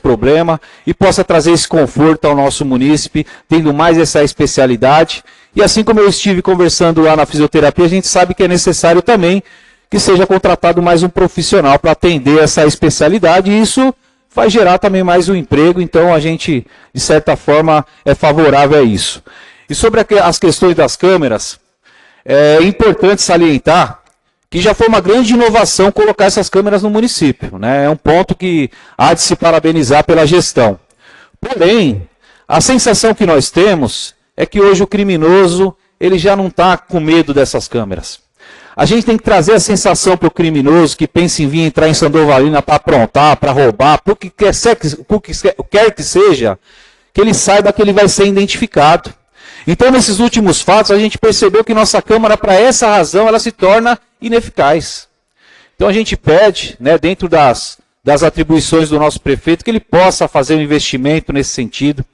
C: problema e possa trazer esse conforto ao nosso munícipe, tendo mais essa especialidade. E assim como eu estive conversando lá na fisioterapia, a gente sabe que é necessário também que seja contratado mais um profissional para atender essa especialidade, e isso vai gerar também mais um emprego, então a gente, de certa forma, é favorável a isso. E sobre as questões das câmeras, é importante salientar que já foi uma grande inovação colocar essas câmeras no município, né? É um ponto que há de se parabenizar pela gestão. Porém, a sensação que nós temos é que hoje o criminoso ele já não está com medo dessas câmeras. A gente tem que trazer a sensação para o criminoso que pensa em vir entrar em Sandovalina para aprontar, para roubar, por que quer que seja, que ele saiba que ele vai ser identificado. Então, nesses últimos fatos, a gente percebeu que nossa Câmara, para essa razão, ela se torna ineficaz. Então, a gente pede, né, dentro das atribuições do nosso prefeito, que ele possa fazer um investimento nesse sentido,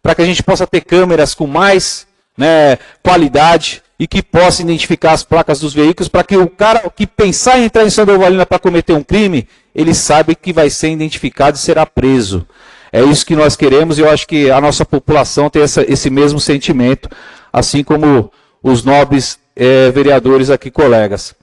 C: para que a gente possa ter câmeras com mais, né, qualidade, e que possa identificar as placas dos veículos, para que o cara que pensar em entrar em Sandovalina para cometer um crime, ele sabe que vai ser identificado e será preso. É isso que nós queremos, e eu acho que a nossa população tem esse mesmo sentimento, assim como os nobres vereadores aqui, colegas.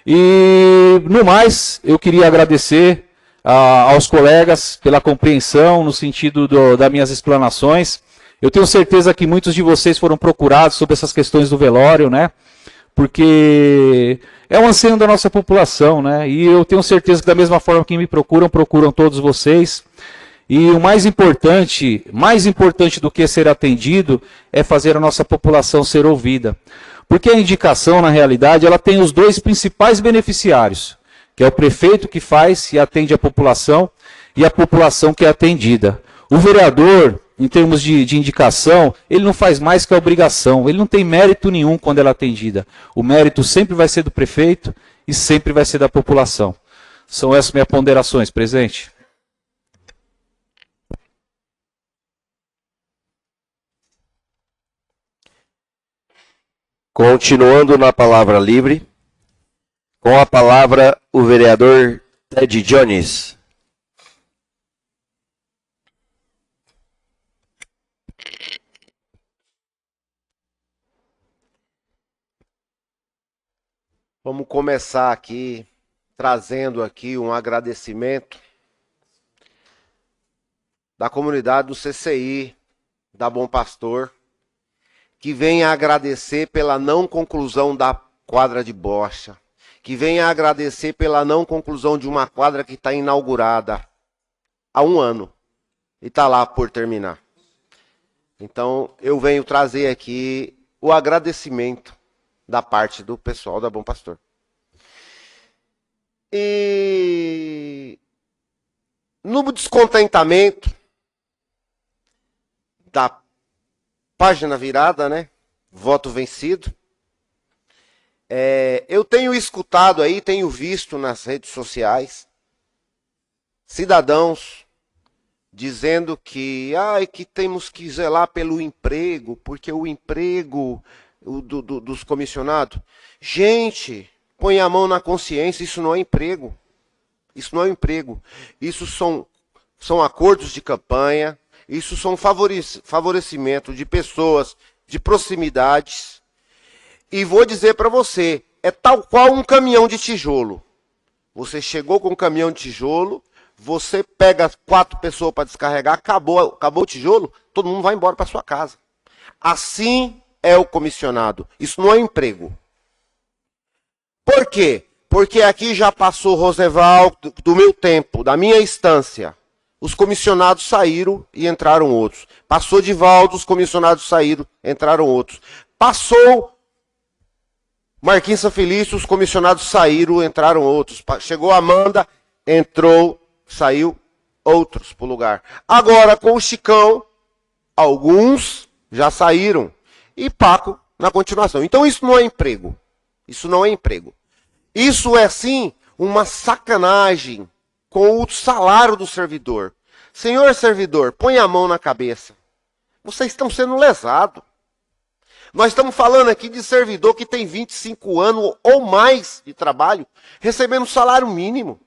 C: E, no mais, eu queria agradecer aos colegas pela compreensão no sentido das minhas explanações. Eu tenho certeza que muitos de vocês foram procurados sobre essas questões do velório, né? Porque é um anseio da nossa população, né? E eu tenho certeza que da mesma forma que me procuram todos vocês. E o mais importante do que ser atendido é fazer a nossa população ser ouvida. Porque a indicação, na realidade, ela tem os dois principais beneficiários, que é o prefeito que faz e atende a população, e a população que é atendida. O vereador, em termos de indicação, ele não faz mais que a obrigação, ele não tem mérito nenhum quando ela é atendida. O mérito sempre vai ser do prefeito e sempre vai ser da população. São essas minhas ponderações, presidente.
A: Continuando na palavra livre, com a palavra o vereador Ted Jones.
B: Vamos começar aqui, trazendo aqui um agradecimento da comunidade do CCI, da Bom Pastor, que vem a agradecer pela não conclusão da quadra de bocha, que vem a agradecer pela não conclusão de uma quadra que está inaugurada há 1 ano e está lá por terminar. Então, eu venho trazer aqui o agradecimento da parte do pessoal da Bom Pastor. E no descontentamento da página virada, né? Voto vencido. Eu tenho escutado aí, tenho visto nas redes sociais cidadãos dizendo que temos que zelar pelo emprego, porque o emprego dos comissionados. Gente, põe a mão na consciência, isso não é emprego. Isso não é emprego. Isso são acordos de campanha, Isso são favorecimento de pessoas de proximidades. E vou dizer para você, é tal qual um caminhão de tijolo. Você chegou com um caminhão de tijolo, você pega 4 pessoas para descarregar, acabou o tijolo, todo mundo vai embora para sua casa. Assim é o comissionado. Isso não é emprego. Por quê? Porque aqui já passou Roseval do meu tempo, da minha instância. Os comissionados saíram e entraram outros. Passou Divaldo, os comissionados saíram, entraram outros. Passou Marquinhos Sanfelício, os comissionados saíram, entraram outros. Chegou Amanda, entrou, saiu outros para o lugar. Agora, com o Chicão, alguns já saíram. E Paco na continuação. Então isso não é emprego. Isso não é emprego. Isso é, sim, uma sacanagem com o salário do servidor. Senhor servidor, põe a mão na cabeça. Vocês estão sendo lesados. Nós estamos falando aqui de servidor que tem 25 anos ou mais de trabalho, recebendo salário mínimo.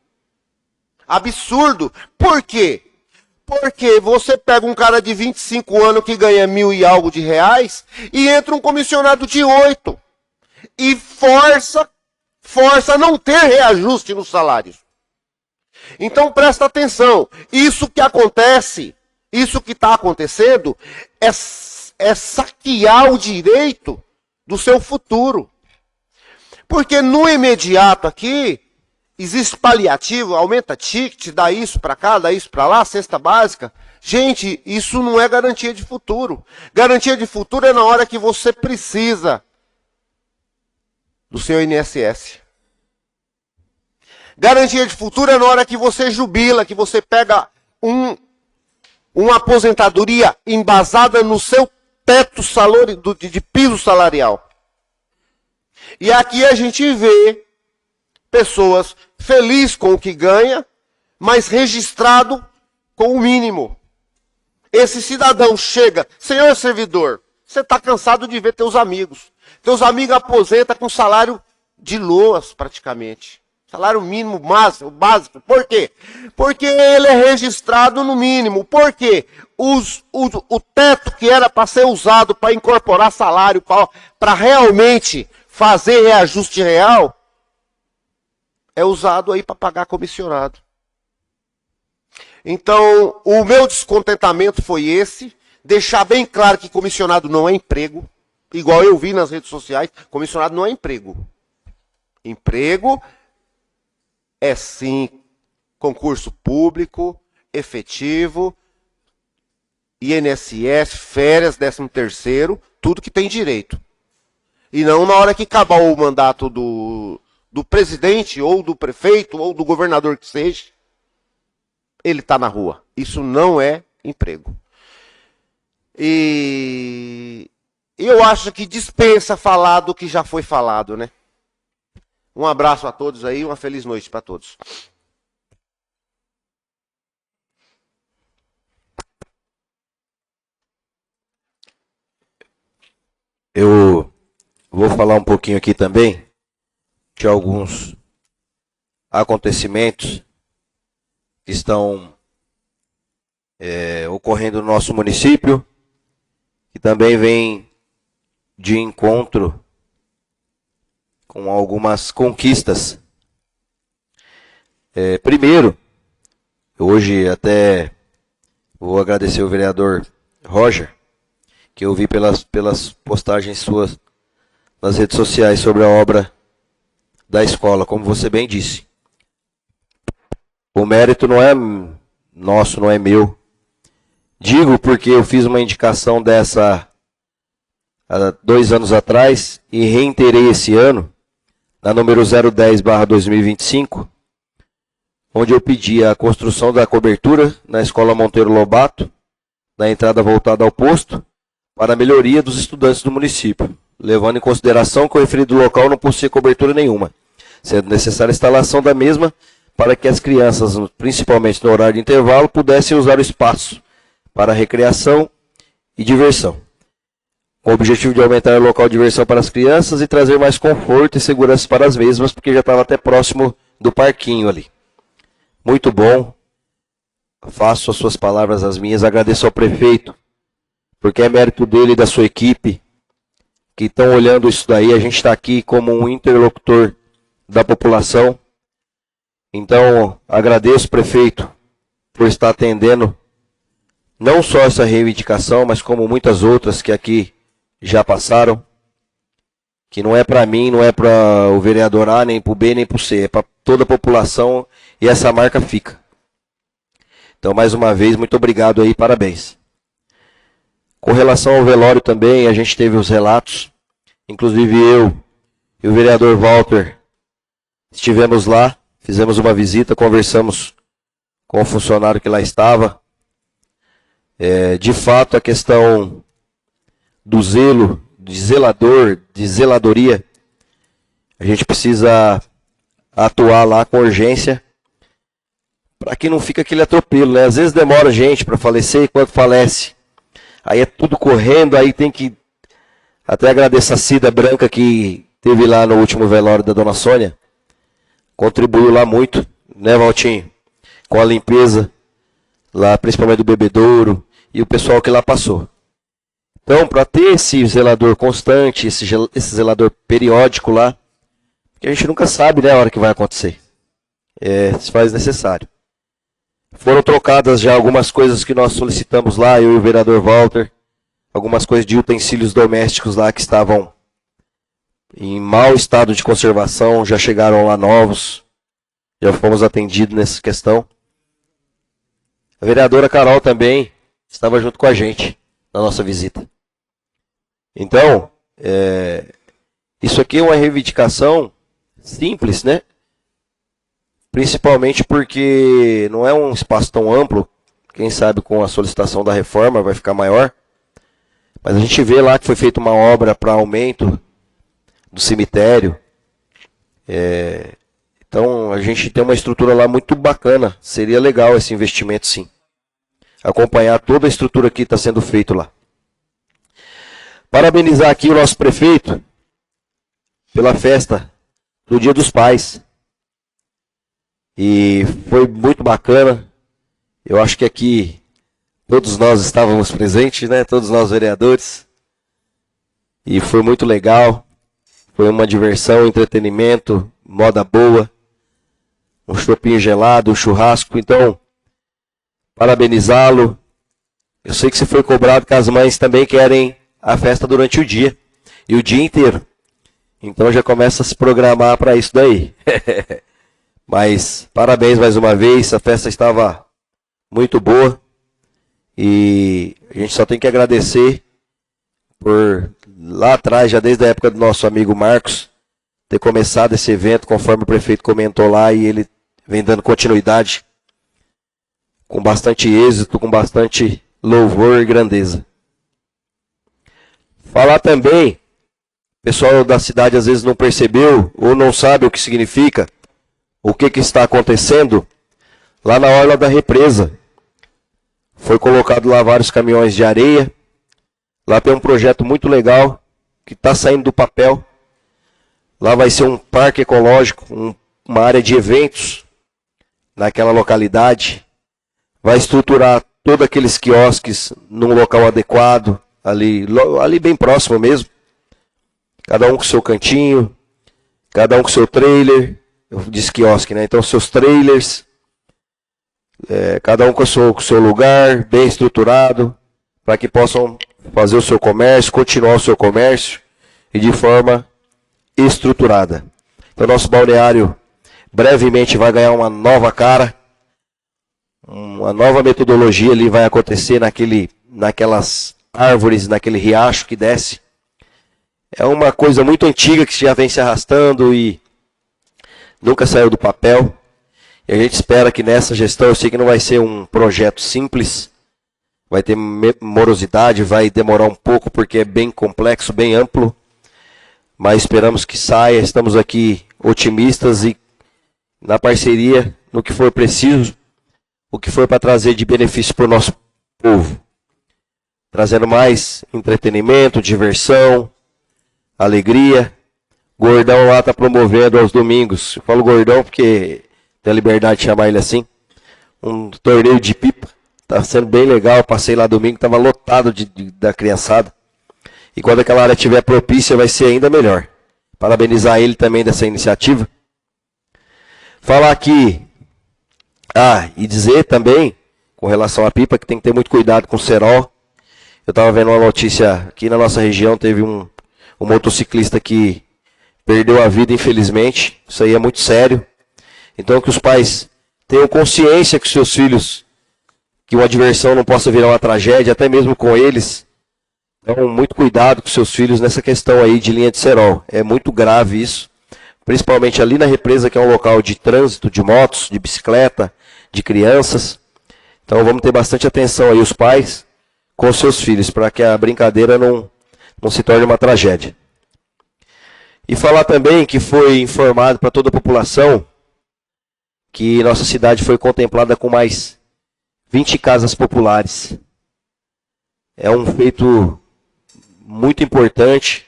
B: Absurdo. Por quê? Porque você pega um cara de 25 anos que ganha 1.000 e algo de reais e entra um comissionado de 8 e força a não ter reajuste nos salários. Então presta atenção, isso que acontece, isso que está acontecendo é saquear o direito do seu futuro. Porque no imediato aqui, existe paliativo, aumenta ticket, dá isso para cá, dá isso para lá, cesta básica. Gente, isso não é garantia de futuro. Garantia de futuro é na hora que você precisa do seu INSS. Garantia de futuro é na hora que você jubila, que você pega uma aposentadoria embasada no seu teto de piso salarial. E aqui a gente vê pessoas felizes com o que ganha, mas registrado com o mínimo. Esse cidadão chega, senhor servidor, você está cansado de ver teus amigos. Teus amigos aposentam com salário de loas, praticamente. Salário mínimo básico. Por quê? Porque ele é registrado no mínimo. Por quê? O teto que era para ser usado para incorporar salário, para realmente fazer reajuste real, é usado aí para pagar comissionado. Então, o meu descontentamento foi esse, deixar bem claro que comissionado não é emprego, igual eu vi nas redes sociais, comissionado não é emprego. Emprego é sim concurso público, efetivo, INSS, férias, 13º, tudo que tem direito. E não na hora que acabar o mandato do presidente, ou do prefeito, ou do governador que seja, ele está na rua. Isso não é emprego. E eu acho que dispensa falar do que já foi falado, né? Um abraço a todos aí, uma feliz noite para todos.
A: Eu vou falar um pouquinho aqui também de alguns acontecimentos que estão ocorrendo no nosso município, que também vem de encontro com algumas conquistas. Primeiro, hoje até vou agradecer o vereador Roger, que eu vi pelas postagens suas nas redes sociais sobre a obra da escola, como você bem disse. O mérito não é nosso, não é meu. Digo porque eu fiz uma indicação dessa há 2 anos atrás e reiterei esse ano, na número 010/2025, onde eu pedi a construção da cobertura na Escola Monteiro Lobato, na entrada voltada ao posto, para a melhoria dos estudantes do município, levando em consideração que o referido local não possui cobertura nenhuma, sendo necessária a instalação da mesma para que as crianças, principalmente no horário de intervalo, pudessem usar o espaço para recreação e diversão, com o objetivo de aumentar o local de diversão para as crianças e trazer mais conforto e segurança para as mesmas, porque já estava até próximo do parquinho ali. Muito bom. faço as suas palavras as minhas, agradeço ao prefeito, porque é mérito dele e da sua equipe que estão olhando isso daí. A gente está aqui como um interlocutor da população. Então, agradeço, prefeito, por estar atendendo não só essa reivindicação, mas como muitas outras que aqui já passaram, que não é para mim, não é para o vereador A, nem para o B, nem para o C, é para toda a população, e essa marca fica. Então, mais uma vez, muito obrigado aí, parabéns. Com relação ao velório também, a gente teve os relatos, inclusive eu e o vereador Walter estivemos lá, fizemos uma visita, conversamos com o funcionário que lá estava. De fato, a questão do zelo, de zelador, de zeladoria, a gente precisa atuar lá com urgência, para que não fique aquele atropelo, né? Às vezes demora gente para falecer, e quando falece, aí é tudo correndo, aí tem que até agradecer a Cida Branca que teve lá no último velório da Dona Sônia, contribuiu lá muito, né, Valtinho? Com a limpeza lá, principalmente do bebedouro e o pessoal que lá passou. Então, para ter esse zelador constante, esse zelador periódico lá, que a gente nunca sabe, né, a hora que vai acontecer. Se faz necessário. Foram trocadas já algumas coisas que nós solicitamos lá, eu e o vereador Walter, algumas coisas de utensílios domésticos lá que estavam em mau estado de conservação, já chegaram lá novos, já fomos atendidos nessa questão. A vereadora Carol também estava junto com a gente na nossa visita. Então, isso aqui é uma reivindicação simples, né? Principalmente porque não é um espaço tão amplo, quem sabe com a solicitação da reforma vai ficar maior, mas a gente vê lá que foi feita uma obra para aumento do cemitério, então a gente tem uma estrutura lá muito bacana, seria legal esse investimento sim, acompanhar toda a estrutura que está sendo feito lá. Parabenizar aqui o nosso prefeito pela festa do Dia dos Pais. E foi muito bacana. Eu acho que aqui todos nós estávamos presentes, né? Todos nós vereadores. E foi muito legal. Foi uma diversão, entretenimento, moda boa. Um chopinho gelado, um churrasco. Então, parabenizá-lo. Eu sei que você foi cobrado que as mães também querem a festa durante o dia. E o dia inteiro. Então já começa a se programar para isso daí. Mas parabéns mais uma vez, a festa estava muito boa. E a gente só tem que agradecer por lá atrás, já desde a época do nosso amigo Marcos, ter começado esse evento, conforme o prefeito comentou lá, e ele vem dando continuidade com bastante êxito, com bastante louvor e grandeza. Falar também, o pessoal da cidade às vezes não percebeu ou não sabe o que significa, o que está acontecendo lá na orla da represa. Foi colocado lá vários caminhões de areia. Lá tem um projeto muito legal que está saindo do papel. Lá vai ser um parque ecológico, uma área de eventos naquela localidade. Vai estruturar todos aqueles quiosques num local adequado, ali bem próximo mesmo. Cada um com seu cantinho, cada um com seu trailer. Eu disse quiosque, né? Então, seus trailers, cada um com o seu lugar, bem estruturado, para que possam fazer o seu comércio, continuar o seu comércio, e de forma estruturada. Então, nosso balneário brevemente vai ganhar uma nova cara, uma nova metodologia ali vai acontecer naquelas árvores, naquele riacho que desce. É uma coisa muito antiga que já vem se arrastando e nunca saiu do papel. E a gente espera que nessa gestão, eu sei que não vai ser um projeto simples, vai ter morosidade, vai demorar um pouco porque é bem complexo, bem amplo, mas esperamos que saia. Estamos aqui otimistas e na parceria, no que for preciso, o que for para trazer de benefício para o nosso povo. Trazendo mais entretenimento, diversão, alegria. Gordão lá está promovendo aos domingos. Eu falo Gordão porque tem a liberdade de chamar ele assim. um torneio de pipa. Tá sendo bem legal. Eu passei lá domingo, estava lotado da criançada. E quando aquela área estiver propícia, vai ser ainda melhor. Parabenizar ele também dessa iniciativa. Falar aqui, e dizer também, com relação à pipa, que tem que ter muito cuidado com o cerol. Eu estava vendo uma notícia aqui na nossa região, teve um motociclista que perdeu a vida, infelizmente. Isso aí é muito sério. Então, que os pais tenham consciência que seus filhos, que uma diversão não possa virar uma tragédia, até mesmo com eles. Então, muito cuidado com seus filhos nessa questão aí de linha de cerol. É muito grave isso. Principalmente ali na represa, que é um local de trânsito, de motos, de bicicleta, de crianças. Então, vamos ter bastante atenção aí, os pais, com seus filhos, para que a brincadeira não se torne uma tragédia. E falar também que foi informado para toda a população que nossa cidade foi contemplada com mais 20 casas populares. É um feito muito importante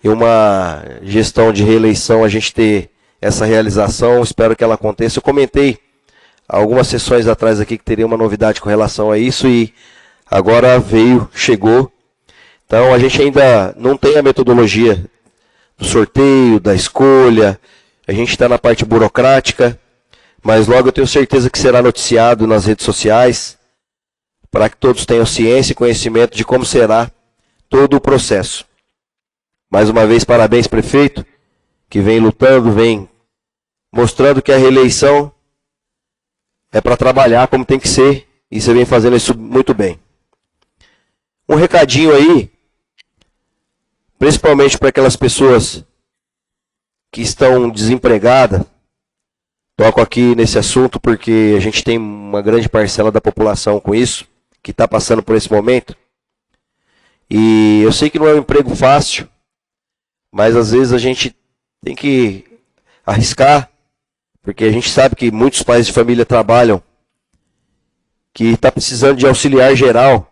A: e uma gestão de reeleição a gente ter essa realização. Espero que ela aconteça. Eu comentei algumas sessões atrás aqui que teria uma novidade com relação a isso e agora chegou. Então a gente ainda não tem a metodologia do sorteio, da escolha. A gente está na parte burocrática. Mas logo eu tenho certeza que será noticiado nas redes sociais, para que todos tenham ciência e conhecimento de como será todo o processo. Mais uma vez, parabéns, prefeito, que vem lutando, vem mostrando que a reeleição é para trabalhar como tem que ser, e você vem fazendo isso muito bem. Um recadinho aí, principalmente para aquelas pessoas que estão desempregadas. Toco aqui nesse assunto porque a gente tem uma grande parcela da população com isso, que está passando por esse momento. E eu sei que não é um emprego fácil, mas às vezes a gente tem que arriscar, porque a gente sabe que muitos pais de família trabalham, que está precisando de auxiliar geral,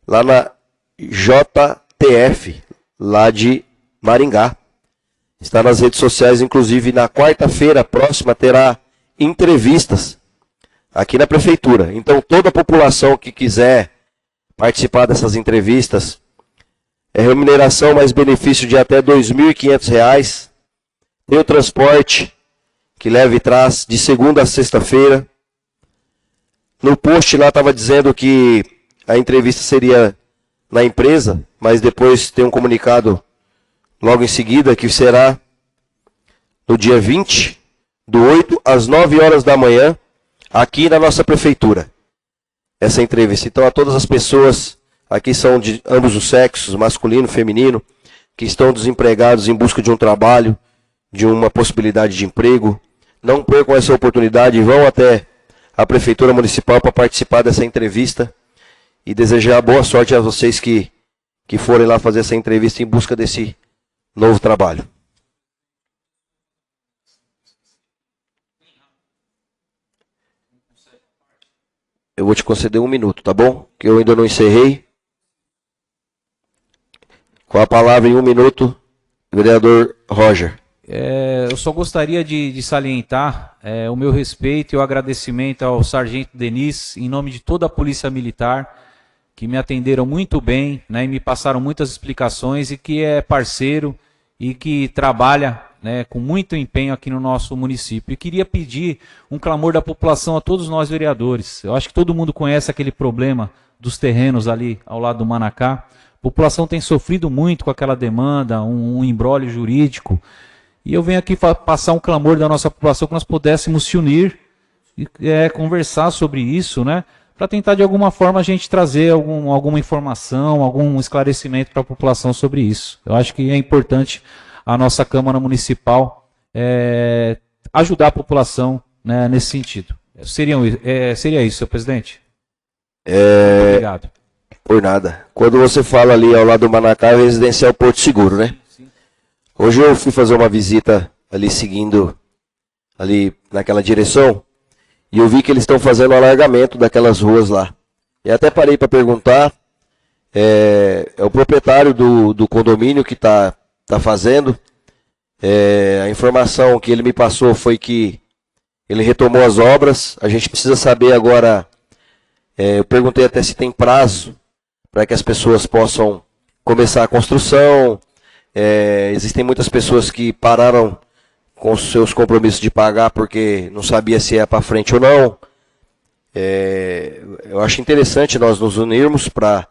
A: lá na JTF, lá de Maringá. Está nas redes sociais, inclusive na quarta-feira próxima terá entrevistas aqui na prefeitura. Então toda a população que quiser participar dessas entrevistas, é remuneração mais benefício de até R$ 2.500. Tem o transporte que leva e traz de segunda a sexta-feira. No post lá estava dizendo que a entrevista seria na empresa, mas depois tem um comunicado logo em seguida, que será no dia 20, do 8 às 9 horas da manhã, aqui na nossa prefeitura. Essa entrevista. Então, a todas as pessoas, aqui são de ambos os sexos, masculino e feminino, que estão desempregados em busca de um trabalho, de uma possibilidade de emprego. Não percam essa oportunidade e vão até a Prefeitura Municipal para participar dessa entrevista e desejar boa sorte a vocês que forem lá fazer essa entrevista em busca desse novo trabalho. Eu vou te conceder 1 minuto, tá bom? Que eu ainda não encerrei. Com a palavra em 1 minuto, vereador Roger.
C: Eu só gostaria de salientar o meu respeito e o agradecimento ao Sargento Denis, em nome de toda a Polícia Militar, que me atenderam muito bem, né, e me passaram muitas explicações, e que é parceiro e que trabalha, né, com muito empenho aqui no nosso município. E queria pedir um clamor da população a todos nós vereadores. Eu acho que todo mundo conhece aquele problema dos terrenos ali ao lado do Manacá. A população tem sofrido muito com aquela demanda, um imbróglio jurídico. E eu venho aqui passar um clamor da nossa população que nós pudéssemos se unir e conversar sobre isso, né, para tentar de alguma forma a gente trazer alguma informação, algum esclarecimento para a população sobre isso. Eu acho que é importante a nossa Câmara Municipal ajudar a população, né, nesse sentido. Seria isso, senhor presidente? Muito obrigado.
A: Por nada. Quando você fala ali ao lado do Manacá, é o residencial Porto Seguro, né?
C: Sim.
A: Hoje eu fui fazer uma visita ali seguindo ali naquela direção e eu vi que eles estão fazendo o alargamento daquelas ruas lá. E até parei para perguntar, é o proprietário do condomínio que está fazendo. A informação que ele me passou foi que ele retomou as obras. A gente precisa saber agora, eu perguntei até se tem prazo para que as pessoas possam começar a construção. Existem muitas pessoas que pararam com os seus compromissos de pagar porque não sabia se ia para frente ou não. Eu acho interessante nós nos unirmos para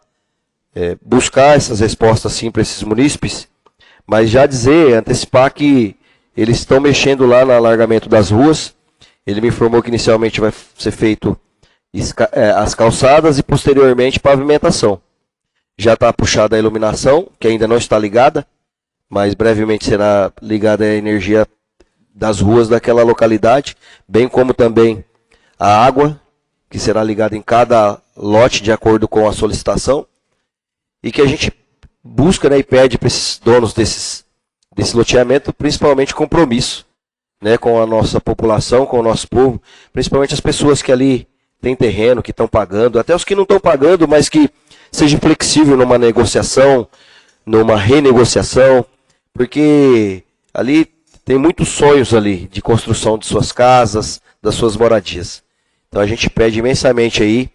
A: buscar essas respostas sim para esses munícipes, mas já antecipar que eles estão mexendo lá no alargamento das ruas. Ele me informou que inicialmente vai ser feito as calçadas e posteriormente pavimentação. Já está puxada a iluminação, que ainda não está ligada, mas brevemente será ligada a energia das ruas daquela localidade, bem como também a água, que será ligada em cada lote de acordo com a solicitação, e que a gente busca, né, e pede para esses donos desse loteamento, principalmente compromisso, né, com a nossa população, com o nosso povo, principalmente as pessoas que ali têm terreno, que estão pagando, até os que não estão pagando, mas que seja flexível numa negociação, numa renegociação, porque ali tem muitos sonhos ali de construção de suas casas, das suas moradias. Então a gente pede imensamente aí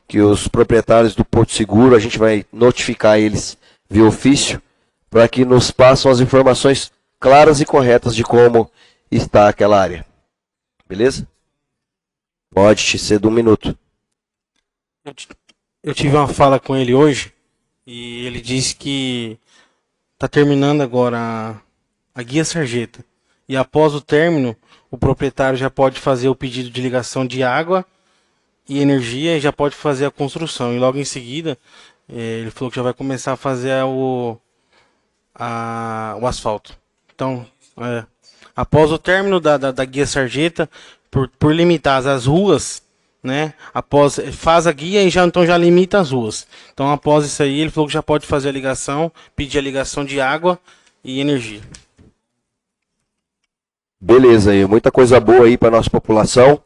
A: que os proprietários do Porto Seguro, a gente vai notificar eles via ofício, para que nos passem as informações claras e corretas de como está aquela área. Beleza? Pode te ser de 1 minuto.
D: Eu tive uma fala com ele hoje e ele disse que está terminando agora a guia sarjeta. E após o término, o proprietário já pode fazer o pedido de ligação de água e energia e já pode fazer a construção. E logo em seguida, ele falou que já vai começar a fazer o asfalto. Então, após o término da guia sarjeta, por limitar as ruas, né? Faz a guia e já limita as ruas. Então, após isso aí, ele falou que já pode fazer a ligação, pedir a ligação de água e energia.
A: Beleza, aí, muita coisa boa aí para nossa população.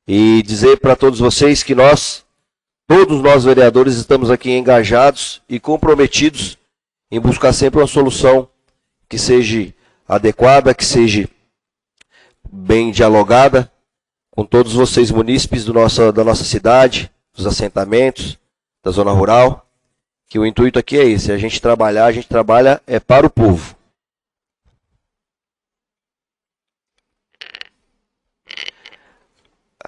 A: E dizer para todos vocês que todos nós vereadores, estamos aqui engajados e comprometidos em buscar sempre uma solução que seja adequada, que seja bem dialogada com todos vocês munícipes da nossa cidade, dos assentamentos, da zona rural, que o intuito aqui é esse, a gente trabalha para o povo.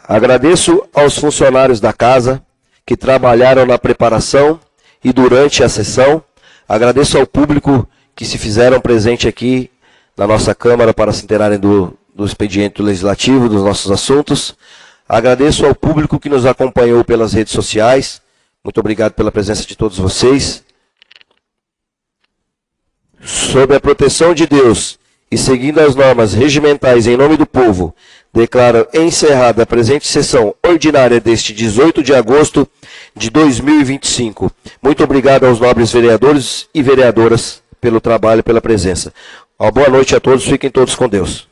A: Agradeço aos funcionários da casa que trabalharam na preparação e durante a sessão. Agradeço ao público que se fizeram presente aqui na nossa Câmara para se interarem do expediente legislativo, dos nossos assuntos. Agradeço ao público que nos acompanhou pelas redes sociais. Muito obrigado pela presença de todos vocês. Sob a proteção de Deus e seguindo as normas regimentais em nome do povo, declaro encerrada a presente sessão ordinária deste 18 de agosto de 2025. Muito obrigado aos nobres vereadores e vereadoras pelo trabalho e pela presença. Uma boa noite a todos, fiquem todos com Deus.